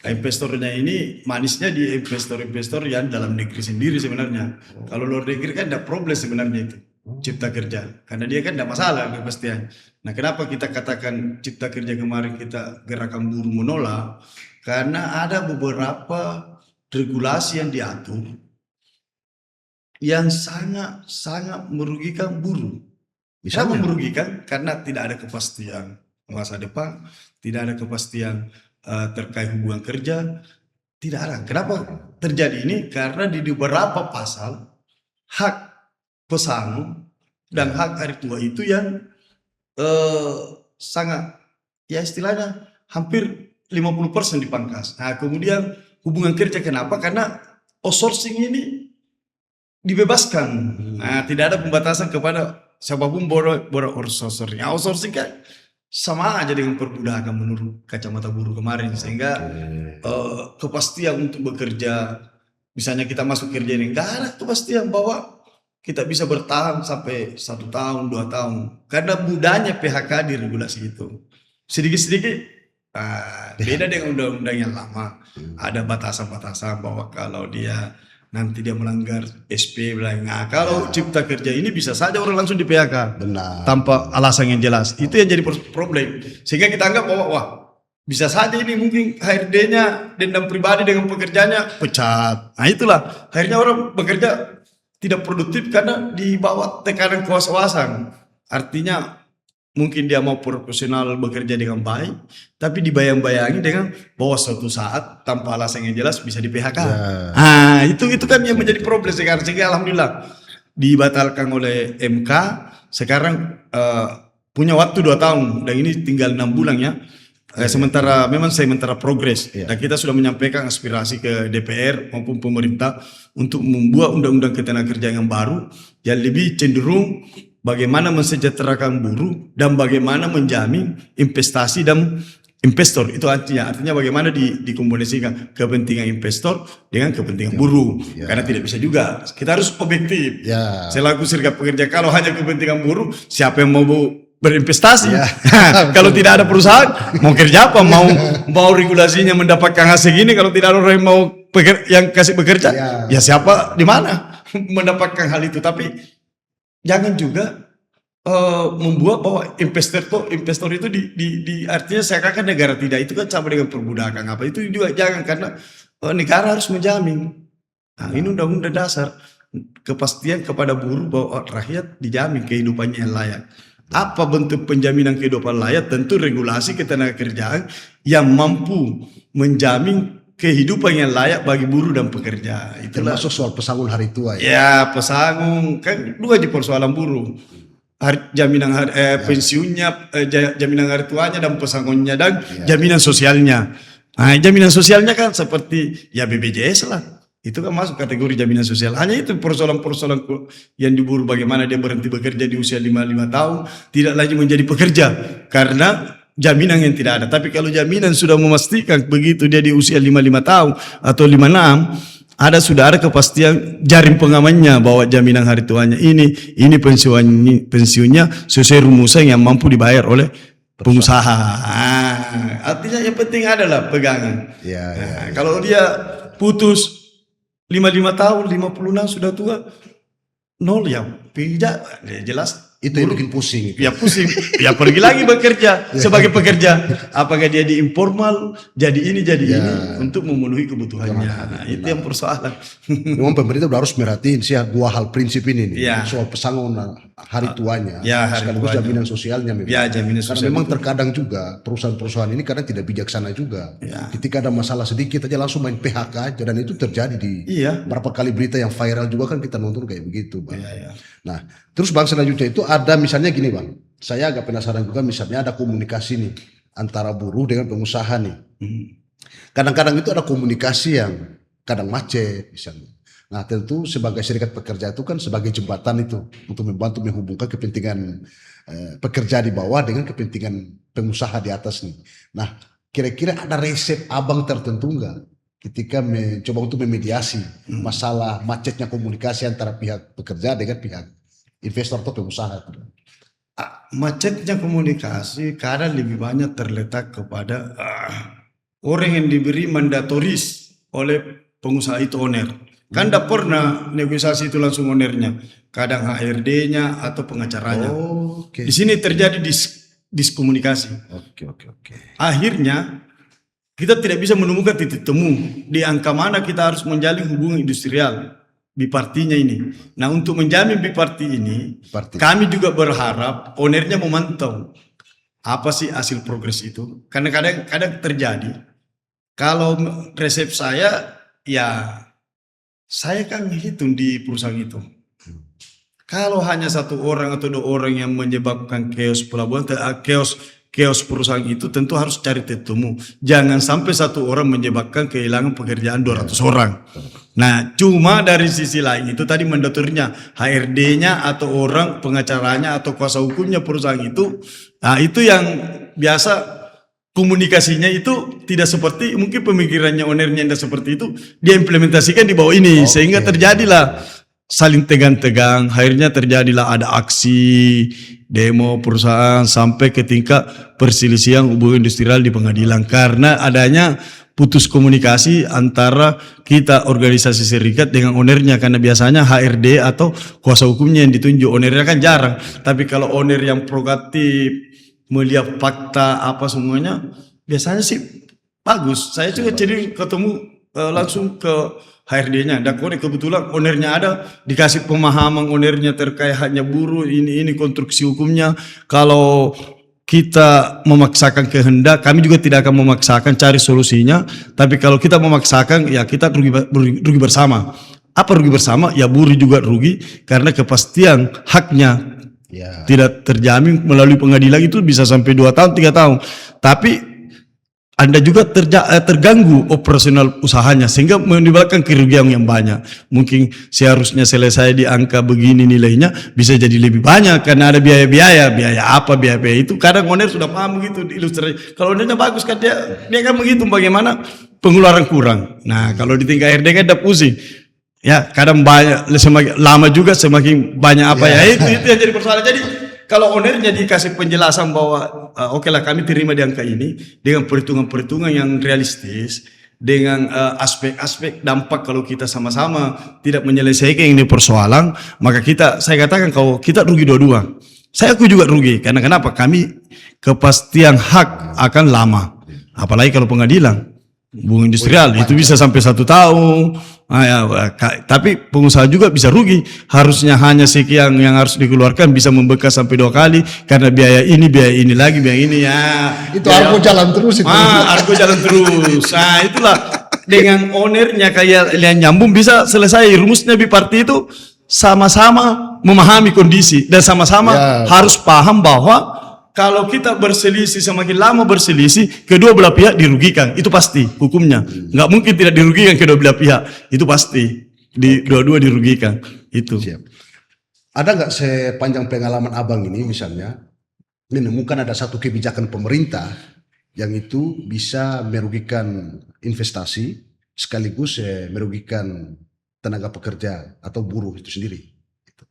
Investornya ini manisnya di investor-investor yang dalam negeri sendiri sebenarnya. Kalau luar negeri kan ada problem sebenarnya itu Cipta Kerja, karena dia kan tidak masalah kepastian. Nah kenapa kita katakan Cipta Kerja kemarin kita gerakan buruh menolak? Karena ada beberapa regulasi yang diatur yang sangat merugikan buruh. Kenapa merugikan? Karena tidak ada kepastian masa depan, tidak ada kepastian terkait hubungan kerja, tidak ada. Kenapa terjadi ini? Karena di beberapa pasal hak pesangon dan hak hari tua itu yang sangat ya istilahnya hampir 50% dipangkas. Nah kemudian hubungan kerja kenapa? Karena outsourcing ini dibebaskan. Nah tidak ada pembatasan kepada siapapun boleh outsourcing. Outsourcing kan sama aja dengan perbudakan menurut kacamata buruh kemarin. Sehingga kepastian untuk bekerja, misalnya kita masuk kerja ini nggak ada kepastian bahwa kita bisa bertahan sampai 1 tahun, 2 tahun. Karena budaya PHK di regulasi itu. Sedikit-sedikit beda dengan undang-undang yang lama. Ada batasan-batasan bahwa kalau dia nanti dia melanggar SP, nah kalau Cipta Kerja ini bisa saja orang langsung di PHK. Benar. Tanpa alasan yang jelas. Itu yang jadi problem. Sehingga kita anggap bahwa wah bisa saja ini mungkin HRD-nya dendam pribadi dengan pekerjaannya pecat. Nah itulah akhirnya orang bekerja tidak produktif karena di bawah tekanan kuasa-kuasaan. Artinya mungkin dia mau profesional bekerja dengan baik, tapi dibayang-bayangi dengan bahwa suatu saat tanpa alasan yang jelas bisa di PHK. Itu kan yang menjadi problem sekarang. Sehingga alhamdulillah dibatalkan oleh MK. Sekarang punya waktu 2 tahun dan ini tinggal 6 bulan ya. Sementara progres. Dan kita sudah menyampaikan aspirasi ke DPR maupun pemerintah untuk membuat undang-undang ketenagakerjaan yang baru yang lebih cenderung bagaimana mensejahterakan buruh dan bagaimana menjamin investasi dan investor. Itu artinya bagaimana dikombinasikan kepentingan investor dengan kepentingan buruh. Karena tidak bisa juga. Kita harus objektif. Selaku serikat pekerja, kalau hanya kepentingan buruh, siapa yang mau berinvestasi? Kalau tidak ada perusahaan, mau kerja apa? Mau regulasinya mendapatkan hasil gini, kalau tidak ada orang yang mau yang kasih bekerja, ya siapa di mana mendapatkan hal itu? Tapi jangan juga membuat bahwa investor itu di artinya seakan-akan negara tidak, itu kan sama dengan perbudakan apa itu juga jangan, karena negara harus menjamin. Nah, ini undang-undang dasar kepastian kepada buruh bahwa rakyat dijamin kehidupannya yang layak. Apa bentuk penjaminan kehidupan layak? Tentu regulasi ketenagakerjaan yang mampu menjamin kehidupan yang layak bagi buruh dan pekerja. Itulah. Termasuk soal pesangon hari tua ya. Ya pesangon kan dua di persoalan buruh. Jaminan pensiunnya, jaminan hari tuanya dan pesangonnya dan jaminan sosialnya. Nah, jaminan sosialnya kan seperti ya BPJS lah. Itu kan masuk kategori jaminan sosial. Hanya itu persoalan-persoalan yang diburu, bagaimana dia berhenti bekerja di usia 55 tahun, tidak lagi menjadi pekerja karena jaminan yang tidak ada. Tapi kalau jaminan sudah memastikan begitu dia di usia 55 tahun atau 56, sudah ada kepastian jaring pengamannya bahwa jaminan hari tuanya ini pensiunnya sesuai rumusan yang mampu dibayar oleh pengusaha. Artinya yang penting adalah pegangan. Kalau dia putus 55 tahun, 56 sudah tua, nol ya tidak, jelas itu yang bikin pusing. Ya pusing, ya pergi lagi bekerja sebagai pekerja. Apakah dia di informal, jadi ini untuk memenuhi kebutuhannya. Nah, itu yang persoalan. Memang pemerintah harus merhatiin sih dua hal prinsip ini nih. Soal pesangon hari tuanya, sekaligus jaminan sosialnya memang. Jaminan sosial. Karena memang terkadang juga perusahaan-perusahaan ini kadang tidak bijaksana juga. Ketika ada masalah sedikit aja langsung main PHK aja, dan itu terjadi di berapa kali berita yang viral juga kan kita nonton kayak begitu, Bang. Nah, terus Bang selanjutnya itu ada misalnya gini, Bang. Saya agak penasaran juga, misalnya ada komunikasi nih antara buruh dengan pengusaha nih. Kadang-kadang itu ada komunikasi yang kadang macet misalnya. Nah, tentu sebagai serikat pekerja itu kan sebagai jembatan itu untuk membantu menghubungkan kepentingan pekerja di bawah dengan kepentingan pengusaha di atas nih. Nah, kira-kira ada resep Abang tertentu enggak ketika mencoba untuk memediasi masalah macetnya komunikasi antara pihak pekerja dengan pihak investor atau pengusaha? Macetnya komunikasi kadang lebih banyak terletak kepada orang yang diberi mandatoris oleh pengusaha itu, owner. Kan tidak pernah negosiasi itu langsung ownernya, kadang HRD-nya atau pengacaranya. Di sini terjadi diskomunikasi. Akhirnya kita tidak bisa menemukan titik temu di angka mana kita harus menjalin hubungan industrial bipartinya ini. Nah, untuk menjamin biparti ini, kami juga berharap ownernya memantau apa sih hasil progres itu. Karena kadang terjadi, kalau resep saya, saya kan hitung di perusahaan itu. Kalau hanya satu orang atau dua orang yang menyebabkan chaos pelabuhan, chaos perusahaan itu tentu harus cari titik temu. Jangan sampai satu orang menyebabkan kehilangan pekerjaan 200 orang. Nah, cuma dari sisi lain itu tadi mandatornya, HRD-nya atau orang pengacaranya atau kuasa hukumnya perusahaan itu, nah itu yang biasa komunikasinya itu tidak seperti mungkin pemikirannya ownernya tidak seperti itu, dia implementasikan di bawah ini, sehingga terjadilah saling tegang-tegang, akhirnya terjadilah ada aksi demo perusahaan sampai ke tingkat perselisihan hubungan industrial di pengadilan karena adanya putus komunikasi antara kita organisasi serikat dengan ownernya, karena biasanya HRD atau kuasa hukumnya yang ditunjuk, ownernya kan jarang. Tapi kalau owner yang proaktif melihat fakta apa semuanya, biasanya sih bagus. Saya juga jadi ketemu langsung ke HRD-nya, dan kebetulan ownernya ada, dikasih pemahaman ownernya terkait hanya buruh ini konstruksi hukumnya. Kalau kita memaksakan kehendak, kami juga tidak akan memaksakan cari solusinya. Tapi kalau kita memaksakan, ya kita rugi bersama. Apa rugi bersama? Ya buruh juga rugi karena kepastian haknya tidak terjamin melalui pengadilan itu bisa sampai 2 tahun, 3 tahun. Tapi Anda juga terganggu operasional usahanya sehingga menimbulkan kerugian yang banyak. Mungkin seharusnya selesai di angka begini nilainya bisa jadi lebih banyak karena ada biaya itu. Kadang owner sudah paham begitu di ilustrasi. Kalau ownernya bagus kan dia kan menghitung bagaimana pengeluaran kurang. Nah, kalau di tingkat RD kan udah pusing. Ya, kadang banyak, semakin lama juga semakin banyak itu yang jadi persoalan. Jadi kalau ownernya dikasih penjelasan bahwa oke lah kami terima di angka ini dengan perhitungan-perhitungan yang realistis, dengan aspek-aspek dampak kalau kita sama-sama tidak menyelesaikan ini persoalan, maka saya katakan kalau kita rugi dua-dua. Aku juga rugi, karena kenapa? Kami kepastian hak akan lama, apalagi kalau pengadilan. Hubungan industrial itu bisa sampai 1 tahun. Tapi pengusaha juga bisa rugi. Harusnya hanya sekian yang harus dikeluarkan bisa membekas sampai 2 kali karena biaya ini lagi, biaya ini ya. Itu argo jalan terus itu. Argo jalan terus. Nah, itulah dengan ownernya kayak yang nyambung bisa selesai. Rumusnya biparti itu sama-sama memahami kondisi dan sama-sama harus paham bahwa kalau kita berselisih, semakin lama berselisih, kedua belah pihak dirugikan. Itu pasti hukumnya. Nggak mungkin tidak dirugikan kedua belah pihak. Itu pasti. Dua-dua dirugikan. Itu. Siap. Ada nggak sepanjang pengalaman Abang ini misalnya, menemukan ada satu kebijakan pemerintah yang itu bisa merugikan investasi sekaligus merugikan tenaga pekerja atau buruh itu sendiri. Gitu.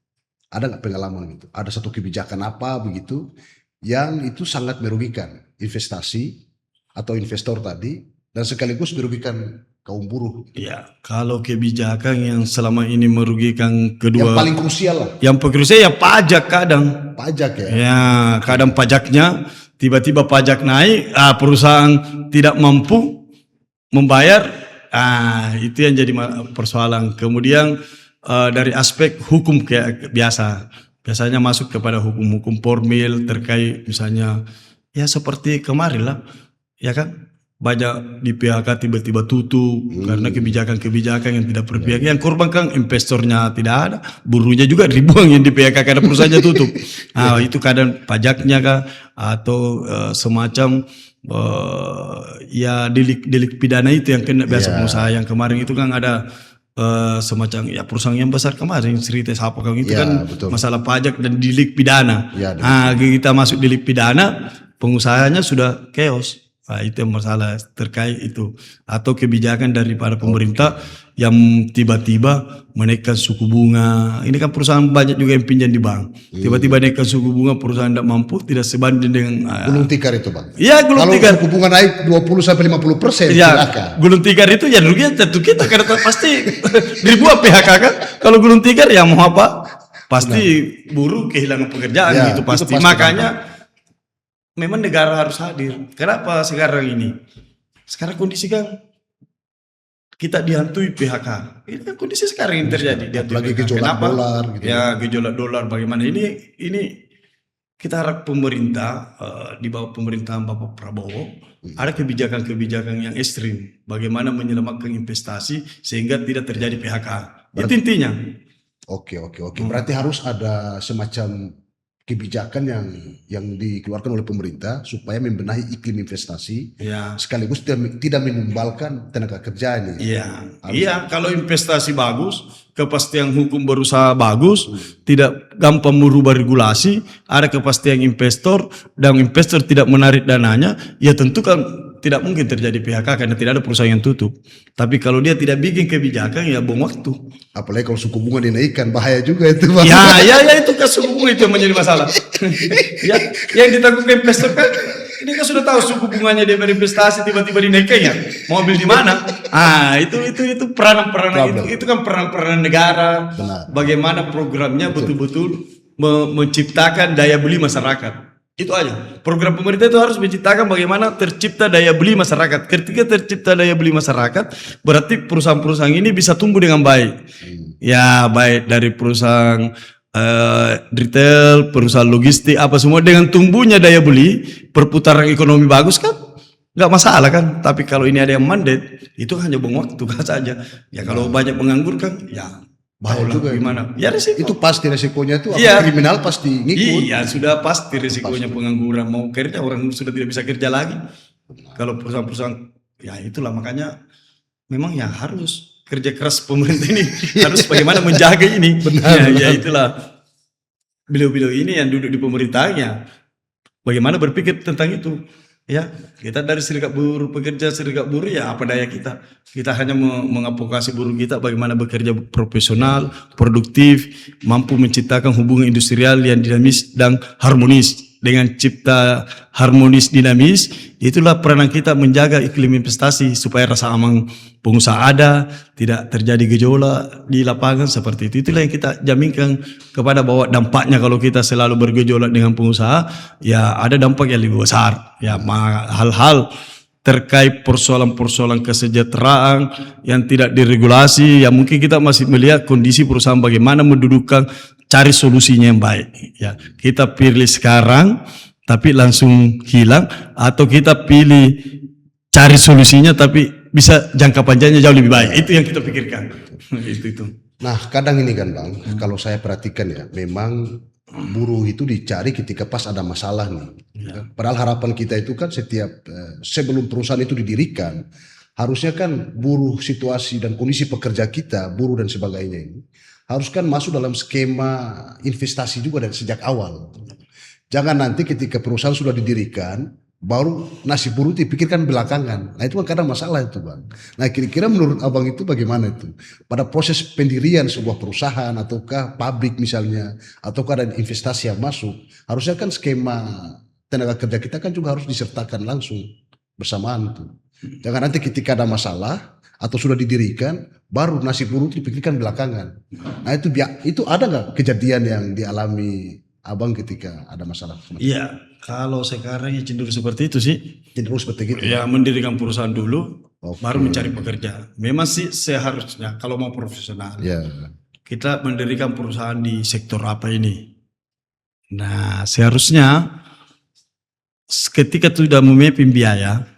Ada nggak pengalaman itu? Ada satu kebijakan apa begitu yang itu sangat merugikan investasi atau investor tadi dan sekaligus merugikan kaum buruh. Ya, kalau kebijakan yang selama ini merugikan Yang kedua, paling krusial lah, yang krusial ya pajak kadang. pajak ya. Ya, kadang pajaknya tiba-tiba pajak naik, perusahaan tidak mampu membayar, itu yang jadi persoalan. Kemudian dari aspek hukum kayak biasanya masuk kepada hukum-hukum formil terkait misalnya ya seperti kemarin lah, ya kan? Banyak di PHK tiba-tiba tutup karena kebijakan-kebijakan yang tidak berpihak. Yang korban kan investornya tidak ada, buruhnya juga ribuan yang di PHK karena perusahaannya tutup. Itu kadang pajaknya kah atau semacam ya delik pidana itu yang kena biasa pengusaha. Yang kemarin itu kan ada semacam ya perusahaan yang besar kemarin cerita apa kan itu kan betul. masalah pajak dan delik pidana. Ya, Kita masuk delik pidana, pengusahanya sudah chaos. Itu yang masalah terkait itu atau kebijakan daripada pemerintah yang tiba-tiba menaikkan suku bunga. Ini kan perusahaan banyak juga yang pinjam di bank. Tiba-tiba naikkan suku bunga, perusahaan tidak mampu, tidak sebanding dengan Gulung tikar itu bang. Iya, gulung tikar. Kalau suku bunga naik 20-50%, ya, silakan. Gulung tikar itu ya ruginya tentu kita karena pasti ribuan PHK kan. Kalau gulung tikar ya mau apa? Pasti buruh kehilangan pekerjaan Ya, itu pasti. Makanya memang negara harus hadir. Kenapa sekarang ini? Sekarang kondisi kan kita dihantui PHK. Ini kan kondisi sekarang yang terjadi. Lagi gejolak dolar. Gitu. Ya gejolak dolar bagaimana? Ini kita harap pemerintah di bawah pemerintahan Bapak Prabowo ada kebijakan-kebijakan yang ekstrim. Bagaimana menyelamatkan investasi sehingga tidak terjadi PHK. Itu intinya. Oke. Berarti harus ada semacam kebijakan yang dikeluarkan oleh pemerintah supaya membenahi iklim investasi, sekaligus tidak menumbalkan tenaga kerja ini. Iya, kalau investasi bagus, kepastian hukum berusaha bagus, tidak gampang merubah regulasi, ada kepastian investor dan investor tidak menarik dananya, ya tentu kan tidak mungkin terjadi PHK karena tidak ada perusahaan yang tutup. Tapi kalau dia tidak bikin kebijakan ya buang waktu. Apalagi kalau suku bunga dinaikkan, bahaya juga itu Bang. Ya itu kan suku bunga itu yang menjadi masalah. Ya, yang ditakutkan investor kan ini kan sudah tahu suku bunganya dia berinvestasi tiba-tiba dinaikkan ya. Mau ambil di mana? Itu peranan itu kan peranan negara. Benar. Bagaimana programnya betul-betul menciptakan daya beli masyarakat. Itu aja. Program pemerintah itu harus menciptakan bagaimana tercipta daya beli masyarakat. Ketika tercipta daya beli masyarakat, berarti perusahaan-perusahaan ini bisa tumbuh dengan baik. Ya, baik dari perusahaan retail, perusahaan logistik, apa semua dengan tumbuhnya daya beli, perputaran ekonomi bagus kan? Nggak masalah kan? Tapi kalau ini ada yang mandate, itu hanya buang waktu kan saja. Ya kalau banyak penganggur kan, ya bahaya juga gimana? Ya resiko. Itu pasti resikonya itu kriminal pasti ngikut. Iya, sudah pasti resikonya pengangguran. Mau kerja orang sudah tidak bisa kerja lagi. Kalau perusahaan-perusahaan ya itulah makanya memang ya harus kerja keras pemerintah ini harus bagaimana menjaga ini. Benar. Ya itulah beliau-beliau ini yang duduk di pemerintahnya bagaimana berpikir tentang itu. Ya, kita dari serikat buruh, pekerja serikat buruh ya apa daya kita. Kita hanya mengadvokasi buruh kita bagaimana bekerja profesional, produktif, mampu menciptakan hubungan industrial yang dinamis dan harmonis. Dengan cipta harmonis dinamis, itulah peranan kita menjaga iklim investasi supaya rasa aman pengusaha ada, tidak terjadi gejolak di lapangan seperti itu. Itulah yang kita jaminkan kepada bahwa dampaknya kalau kita selalu bergejolak dengan pengusaha, ya ada dampak yang lebih besar. Ya, hal-hal terkait persoalan-persoalan kesejahteraan yang tidak diregulasi, ya mungkin kita masih melihat kondisi perusahaan bagaimana mendudukkan, cari solusinya yang baik. Ya, kita pilih sekarang tapi langsung hilang, atau kita pilih cari solusinya tapi bisa jangka panjangnya jauh lebih baik. Itu yang kita pikirkan. itu. Nah, kadang ini kan Bang, kalau saya perhatikan ya, memang buruh itu dicari ketika pas ada masalah nih. Padahal harapan kita itu kan sebelum perusahaan itu didirikan, harusnya kan buruh, situasi dan kondisi pekerja kita, buruh dan sebagainya ini harus kan masuk dalam skema investasi juga dari sejak awal. Jangan nanti ketika perusahaan sudah didirikan, baru nasib buruh dipikirkan belakangan. Nah itu kan kadang masalah itu Bang. Nah kira-kira menurut Abang itu bagaimana itu? Pada proses pendirian sebuah perusahaan ataukah pabrik misalnya, ataukah ada investasi yang masuk, harusnya kan skema tenaga kerja kita kan juga harus disertakan langsung bersamaan itu. Jangan nanti ketika ada masalah atau sudah didirikan, baru nasib buruh dipikirkan belakangan. Nah itu ada nggak kejadian yang dialami Abang ketika ada masalah? Iya, kalau sekarang ya cenderung seperti itu sih. Cenderung seperti itu. Ya mendirikan perusahaan dulu, Oke. baru mencari pekerja. Memang sih seharusnya kalau mau profesional, Ya. kita mendirikan perusahaan di sektor apa ini. Nah seharusnya ketika sudah memapping biaya,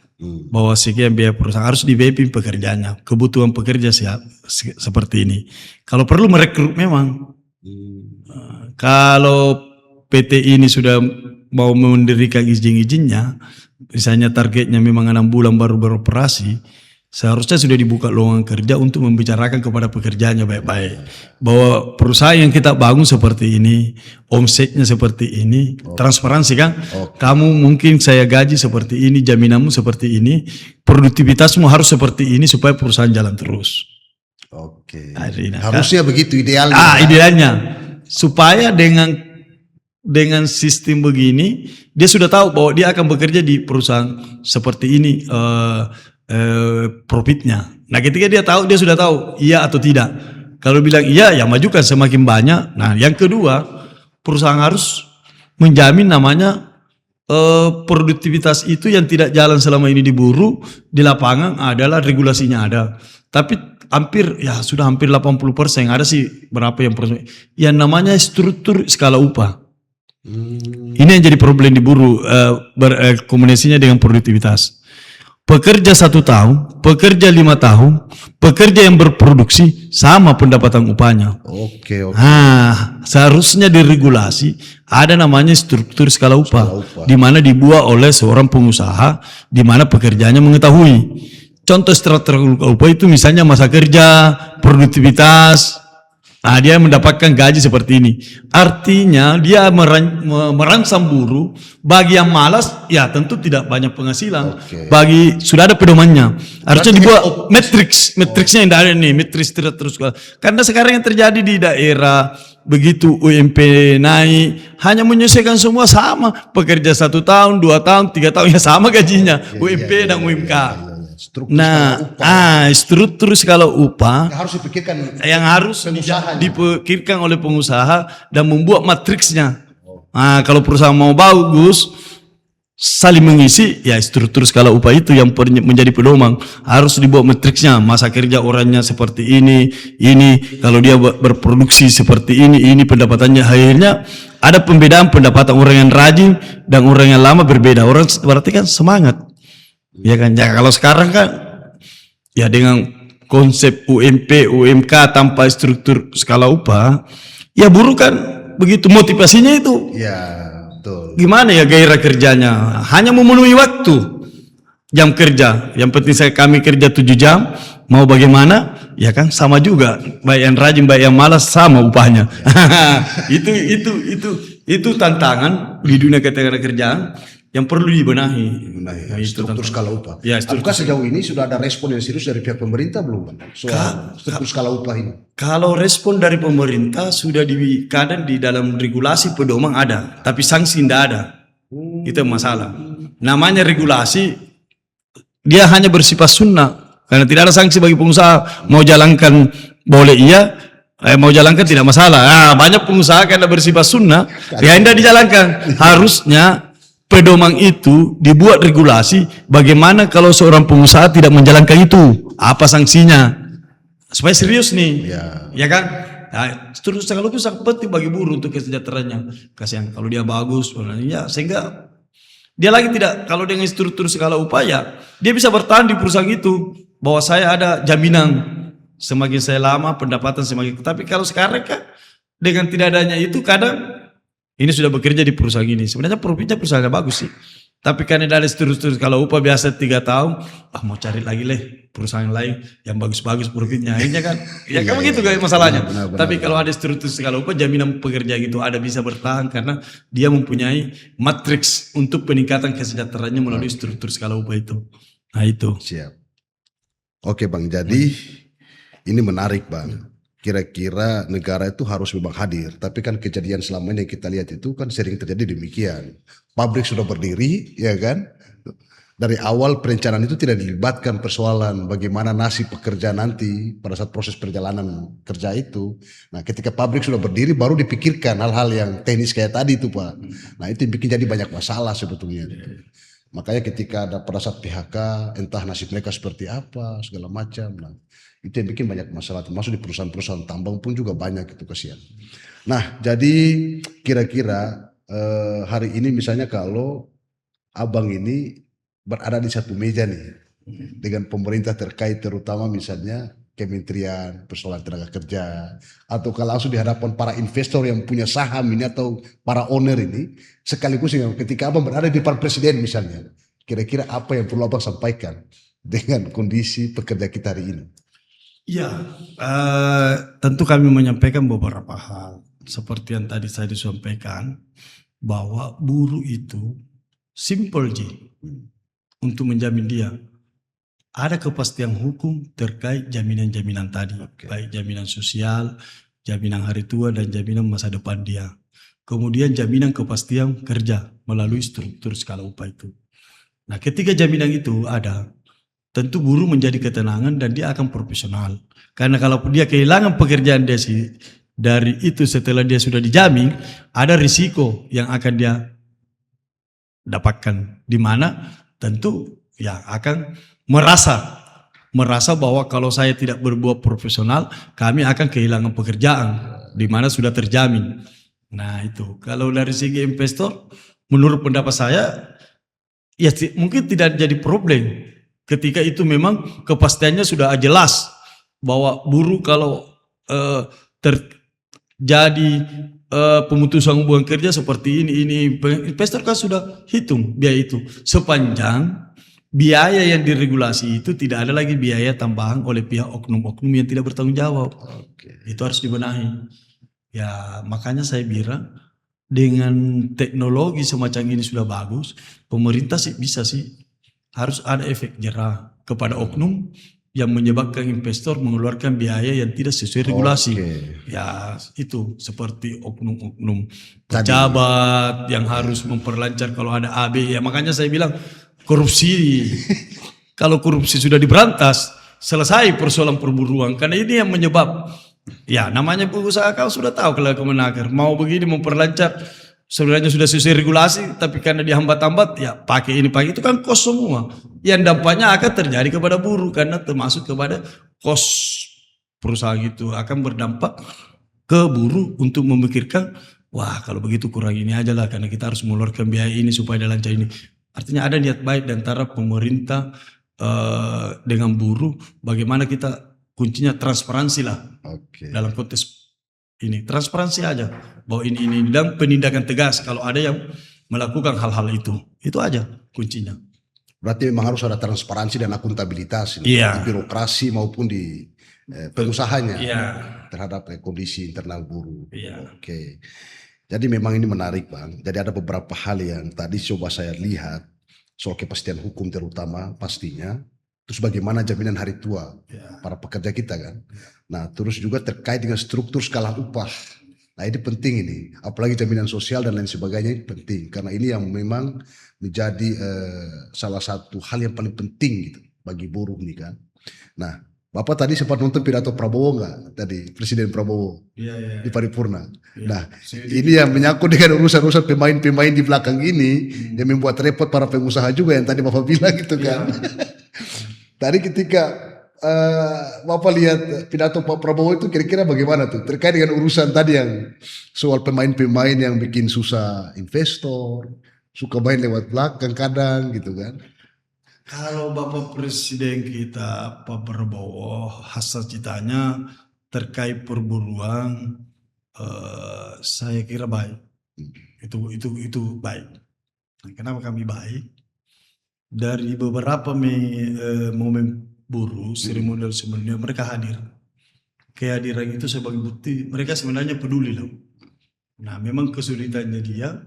bahwa sekian biaya perusahaan harus di mapping pekerjaannya, kebutuhan pekerja siap seperti ini. Kalau perlu merekrut memang. Kalau PT ini sudah mau mendirikan izin-izinnya, misalnya targetnya memang 6 bulan baru beroperasi, seharusnya sudah dibuka lowongan kerja untuk membicarakan kepada pekerjanya baik-baik. Bahwa perusahaan yang kita bangun seperti ini, omsetnya seperti ini, transparansi kan? Kamu mungkin saya gaji seperti ini, jaminanmu seperti ini, produktivitasmu harus seperti ini supaya perusahaan jalan terus. Oke. Nah, Harusnya begitu idealnya. Idealnya. Supaya dengan sistem begini, dia sudah tahu bahwa dia akan bekerja di perusahaan seperti ini profitnya. Nah ketika dia tahu, dia sudah tahu iya atau tidak. Kalau bilang iya, ya majukan semakin banyak. Nah yang kedua, perusahaan harus menjamin namanya produktivitas itu yang tidak jalan selama ini di buruh, di lapangan adalah regulasinya ada. Tapi sudah hampir 80%, ada sih berapa yang namanya struktur skala upah. Ini yang jadi problem di buruh, kombinasinya dengan produktivitas. Pekerja 1 tahun, pekerja 5 tahun, pekerja yang berproduksi sama pendapatan upahnya. Oke. Nah, seharusnya diregulasi ada namanya struktur skala upah, di mana dibuat oleh seorang pengusaha, di mana pekerjanya mengetahui. Contoh struktur upah itu misalnya masa kerja, produktivitas. Nah, dia mendapatkan gaji seperti ini. Artinya dia merangsang buruh. Bagi yang malas, ya tentu tidak banyak penghasilan. Bagi sudah ada pedomannya. Harusnya dibuat matriksnya yang ada nih, matriks terus. Karena sekarang yang terjadi di daerah begitu UMP naik, hanya menyelesaikan semua sama. Pekerja 1 tahun, 2 tahun, 3 tahun ya sama gajinya. UMP dan UMK. Struktur skala upah yang harus dipikirkan oleh pengusaha dan membuat matriksnya. Nah, kalau perusahaan mau bagus saling mengisi, ya struktur skala upah itu yang menjadi pedoman. Harus dibuat matriksnya, masa kerja orangnya seperti ini, kalau dia berproduksi seperti ini pendapatannya. Akhirnya ada pembedaan pendapatan orang yang rajin dan orang yang lama berbeda. Orang berarti kan semangat. Ya kan, ya kalau sekarang kan ya dengan konsep UMP, UMK tanpa struktur skala upah, ya buruh kan begitu motivasinya itu. Ya, betul. Gimana ya gairah kerjanya? Hanya memenuhi waktu jam kerja. Yang penting kami kerja 7 jam, mau bagaimana? Ya kan sama juga. Baik yang rajin, baik yang malas sama upahnya. itu tantangan di dunia kerjaan yang perlu dibenahi. Struktur skala upah. Ya, apakah sejauh ini sudah ada respon yang serius dari pihak pemerintah belum soal struktur skala upah ini? Kalau respon dari pemerintah sudah kadang di dalam regulasi pedoman ada, tapi sanksi tidak ada. Itu masalah. Namanya regulasi, dia hanya bersifat sunnah, karena tidak ada sanksi bagi pengusaha. Mau jalankan boleh iya, mau jalankan tidak masalah. Banyak pengusaha karena bersifat sunnah, ya tidak dijalankan. Harusnya pedoman itu dibuat regulasi bagaimana kalau seorang pengusaha tidak menjalankan itu, apa sanksinya, supaya serius nih, ya kan? Nah, terus kalau itu sangat penting bagi buruh untuk kesejahteraannya. Kasihan kalau dia bagus, ya sehingga dia lagi tidak, kalau dengan struktur skala upah ya dia bisa bertahan di perusahaan itu, bahwa saya ada jaminan semakin saya lama pendapatan semakin. Tapi kalau sekarang kan dengan tidak adanya itu kadang ini sudah bekerja di perusahaan ini. Sebenarnya profitnya perusahaan bagus sih. Tapi karena dari terus kalau upah biasa 3 tahun, mau cari lagi perusahaan lain yang bagus-bagus profitnya. Akhirnya kan, ya kan begitu kan masalahnya. Benar, Tapi kalau ada struktur skala upah, jaminan pekerja gitu ada bisa bertahan karena dia mempunyai matriks untuk peningkatan kesejahteraannya melalui struktur skala upah itu. Nah itu. Siap. Oke Bang, jadi ini menarik Bang. Kira-kira negara itu harus memang hadir, tapi kan kejadian selama ini yang kita lihat itu kan sering terjadi demikian. Pabrik sudah berdiri, ya kan? Dari awal perencanaan itu tidak dilibatkan persoalan bagaimana nasib pekerja nanti pada saat proses perjalanan kerja itu. Nah, ketika pabrik sudah berdiri baru dipikirkan hal-hal yang teknis kayak tadi itu Pak. Nah, itu yang bikin jadi banyak masalah sebetulnya. Makanya ketika ada pada saat PHK, entah nasib mereka seperti apa, segala macam. Nah, itu yang bikin banyak masalah, termasuk di perusahaan-perusahaan tambang pun juga banyak itu kasihan. Nah, jadi kira-kira hari ini misalnya kalau Abang ini berada di satu meja nih dengan pemerintah terkait terutama misalnya Kementerian Persoalan Tenaga Kerja atau kalau langsung di hadapan para investor yang punya saham ini atau para owner ini sekaligus yang ketika Abang berada di depan presiden misalnya, kira-kira apa yang perlu Abang sampaikan dengan kondisi pekerja kita hari ini? Ya, tentu kami menyampaikan beberapa hal seperti yang tadi saya disampaikan bahwa buruh itu simple untuk menjamin dia ada kepastian hukum terkait jaminan-jaminan tadi, baik jaminan sosial, jaminan hari tua dan jaminan masa depan dia. Kemudian jaminan kepastian kerja melalui struktur skala upah itu. Nah, ketika jaminan itu ada, tentu buruh menjadi ketenangan dan dia akan profesional. Karena kalau dia kehilangan pekerjaan dia dari itu setelah dia sudah dijamin, ada risiko yang akan dia dapatkan. Di mana tentu ya akan merasa bahwa kalau saya tidak berbuat profesional, kami akan kehilangan pekerjaan di mana sudah terjamin. Nah itu, kalau dari segi investor, menurut pendapat saya, ya mungkin tidak jadi problem. Ketika itu memang kepastiannya sudah jelas bahwa buruh kalau terjadi pemutusan hubungan kerja seperti ini, investor kan sudah hitung biaya itu. Sepanjang biaya yang diregulasi itu tidak ada lagi biaya tambahan oleh pihak oknum-oknum yang tidak bertanggung jawab. Itu harus dibenahi. Ya makanya saya bilang dengan teknologi semacam ini sudah bagus, pemerintah bisa harus ada efek jerah kepada oknum yang menyebabkan investor mengeluarkan biaya yang tidak sesuai regulasi. Ya itu seperti oknum-oknum pejabat yang harus memperlancar kalau ada AB. Ya makanya saya bilang korupsi. Kalau korupsi sudah diberantas, selesai persoalan perburuan. Karena ini yang menyebab, ya namanya pengusaha kau sudah tahu kalau Kemenaker mau begini memperlancar, sebenarnya sudah sesuai regulasi, tapi karena dihambat-hambat, ya pakai ini pakai itu kan kos semua. Yang dampaknya akan terjadi kepada buruh karena termasuk kepada kos perusahaan itu akan berdampak ke buruh untuk memikirkan, wah kalau begitu kurang ini aja lah karena kita harus mengeluarkan biaya ini supaya ada lancar ini. Artinya ada niat baik di antara pemerintah dengan buruh, bagaimana kita kuncinya transparansi lah dalam konteks ini, transparansi aja bahwa ini dan penindakan tegas kalau ada yang melakukan hal-hal itu aja kuncinya. Berarti memang harus ada transparansi dan akuntabilitas di birokrasi maupun di pengusahanya terhadap kondisi internal buruh. Oke. Jadi memang ini menarik Bang. Jadi ada beberapa hal yang tadi coba saya lihat soal kepastian hukum terutama pastinya. Terus bagaimana jaminan hari tua para pekerja kita kan. Nah terus juga terkait dengan struktur skala upah. Nah ini penting ini. Apalagi jaminan sosial dan lain sebagainya ini penting. Karena ini yang memang menjadi salah satu hal yang paling penting gitu bagi buruh nih kan. Nah Bapak tadi sempat nonton pidato Prabowo nggak tadi, Presiden Prabowo di paripurna. Nah ini yang menyangkut dengan urusan-urusan pemain-pemain di belakang ini yang membuat repot para pengusaha juga yang tadi Bapak bilang gitu kan. Tadi ketika Bapak lihat pidato Pak Prabowo itu kira-kira bagaimana tuh terkait dengan urusan tadi yang soal pemain-pemain yang bikin susah investor, suka main lewat belakang kadang gitu kan. Kalau Bapak Presiden kita Pak Prabowo hasrat citanya terkait perburuan, saya kira baik. Itu baik. Nah, kenapa kami baik? dari beberapa momen buruh seremonial sebenarnya mereka hadir. Kehadiran itu sebagai bukti mereka sebenarnya peduli loh. Nah, memang kesulitannya dia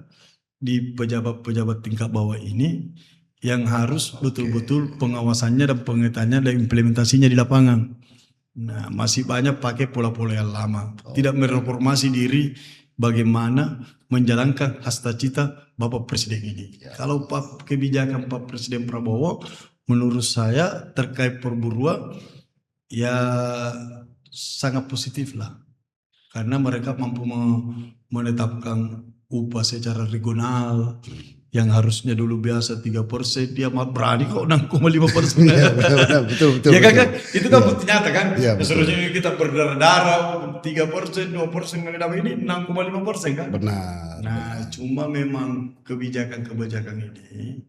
di pejabat-pejabat tingkat bawah ini yang harus betul-betul pengawasannya dan pengetahuannya dan implementasinya di lapangan. Nah, masih banyak pakai pola-pola yang lama. Tidak mereformasi diri bagaimana menjalankan hasta cita Bapak Presiden ini. Kalau kebijakan Pak Presiden Prabowo menurut saya terkait perburuan ya sangat positif lah. Karena mereka mampu menetapkan upah secara regional yang harusnya dulu biasa 3%, dia mah berani kok 6,5%. Betul. Ya kan, itu kan bukti nyata kan. Iya, betul. Seharusnya kita berdarah-darah 3%, 2% mengenai ini 6,5% kan. Benar. Nah, cuma memang kebijakan-kebijakan ini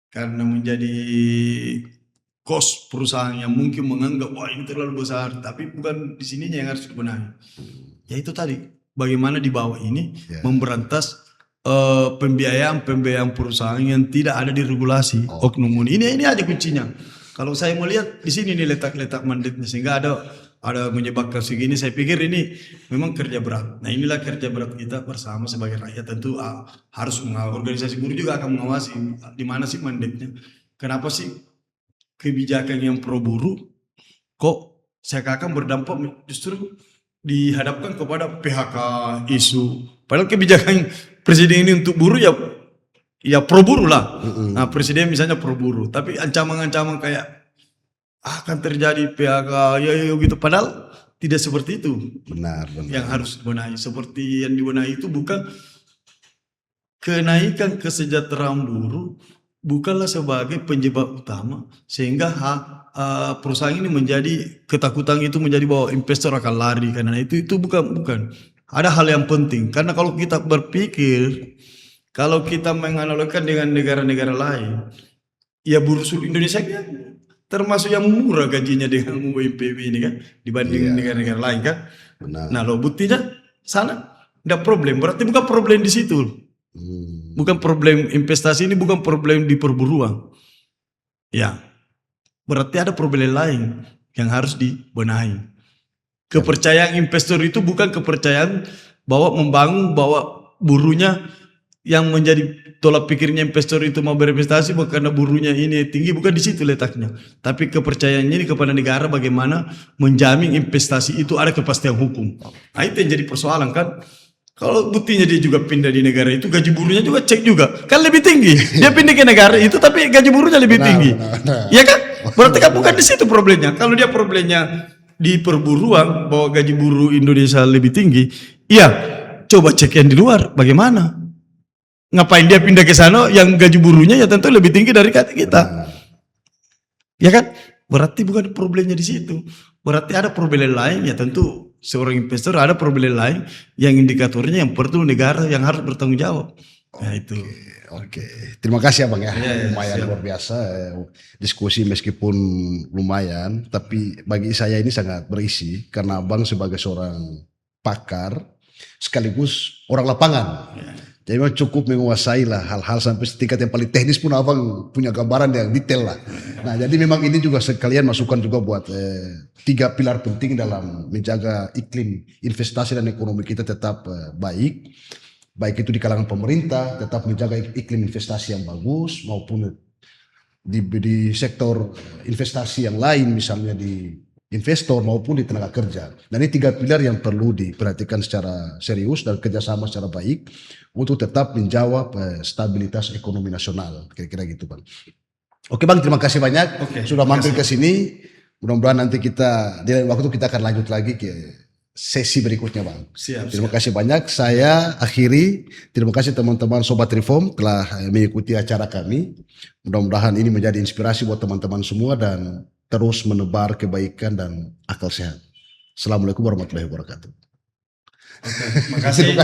karena menjadi kos perusahaan yang mungkin menganggap wah ini terlalu besar, tapi bukan di sininya yang harus dibenahi. Ya itu tadi, bagaimana di bawah ini memberantas pembiayaan perusahaan yang tidak ada di regulasi oknum ini aja kuncinya. Kalau saya melihat di sini nih letak mandatnya sehingga ada menyebabkan segini. Saya pikir ini memang kerja berat. Nah inilah kerja berat kita bersama sebagai rakyat. Tentu harus organisasi buruh juga akan mengawasi di mana sih mandatnya. Kenapa sih kebijakan yang pro buruh kok seakan-akan berdampak justru dihadapkan kepada PHK isu. Padahal kebijakan presiden ini untuk buruh ya pro buruh lah. Nah presiden misalnya pro buruh, tapi ancaman-ancaman kayak akan terjadi PHK ya gitu. Padahal tidak seperti itu. Benar. Yang harus dibenahi. Seperti yang dibenahi itu bukan kenaikan kesejahteraan buruh, bukanlah sebagai penyebab utama sehingga perusahaan ini menjadi ketakutan itu menjadi bahwa investor akan lari karena itu bukan. Ada hal yang penting karena kalau kita berpikir kalau kita menganalogikan dengan negara-negara lain, ya buruh seluruh Indonesia kan termasuk yang murah gajinya dengan UMPB ini kan dibanding negara-negara lain kan. Benar. Nah lo buktinya sana tidak problem, berarti bukan problem di situ. Bukan problem investasi ini, bukan problem di perburuan. Ya, berarti ada problem lain yang harus dibenahi. Kepercayaan investor itu bukan kepercayaan bahwa buruhnya yang menjadi tolak pikirnya investor itu mau berinvestasi bukan karena buruhnya ini tinggi, bukan di situ letaknya. Tapi kepercayaannya ini kepada negara bagaimana menjamin investasi itu ada kepastian hukum. Nah itu yang jadi persoalan kan. Kalau buktinya dia juga pindah di negara itu, gaji buruhnya juga cek juga. Kan lebih tinggi. Dia pindah ke negara itu tapi gaji buruhnya lebih tinggi. Ya kan? Berarti kan bukan di situ problemnya. Kalau dia problemnya di perburuan bahwa gaji buruh Indonesia lebih tinggi, iya coba cek yang di luar bagaimana. Ngapain dia pindah ke sana yang gaji buruhnya ya tentu lebih tinggi dari kita. Ya kan? Berarti bukan problemnya di situ. Berarti ada problem lain ya tentu seorang investor ada problem lain yang indikatornya yang perlu negara yang harus bertanggung jawab. Nah itu. Oke. Terima kasih Abang ya. siap. Lumayan luar biasa diskusi meskipun lumayan, tapi bagi saya ini sangat berisi karena Abang sebagai seorang pakar sekaligus orang lapangan. Jadi memang cukup menguasai lah hal-hal sampai tingkat yang paling teknis pun Abang punya gambaran yang detail lah. Nah jadi memang ini juga sekalian masukan juga buat 3 pilar penting dalam menjaga iklim investasi dan ekonomi kita tetap baik. Baik itu di kalangan pemerintah tetap menjaga iklim investasi yang bagus maupun di sektor investasi yang lain misalnya di investor maupun di tenaga kerja. Dan ini 3 pilar yang perlu diperhatikan secara serius dan kerjasama secara baik untuk tetap menjawab stabilitas ekonomi nasional. Kira-kira gitu Bang. Oke Bang, terima kasih banyak sudah mampir ke sini. Mudah-mudahan nanti kita di lain waktu kita akan lanjut lagi ke sesi berikutnya Bang. Terima kasih banyak. Saya akhiri. Terima kasih teman-teman Sobat Reform telah mengikuti acara kami. Mudah-mudahan ini menjadi inspirasi buat teman-teman semua dan terus menebar kebaikan dan akal sehat. Assalamualaikum warahmatullahi wabarakatuh. Terima kasih.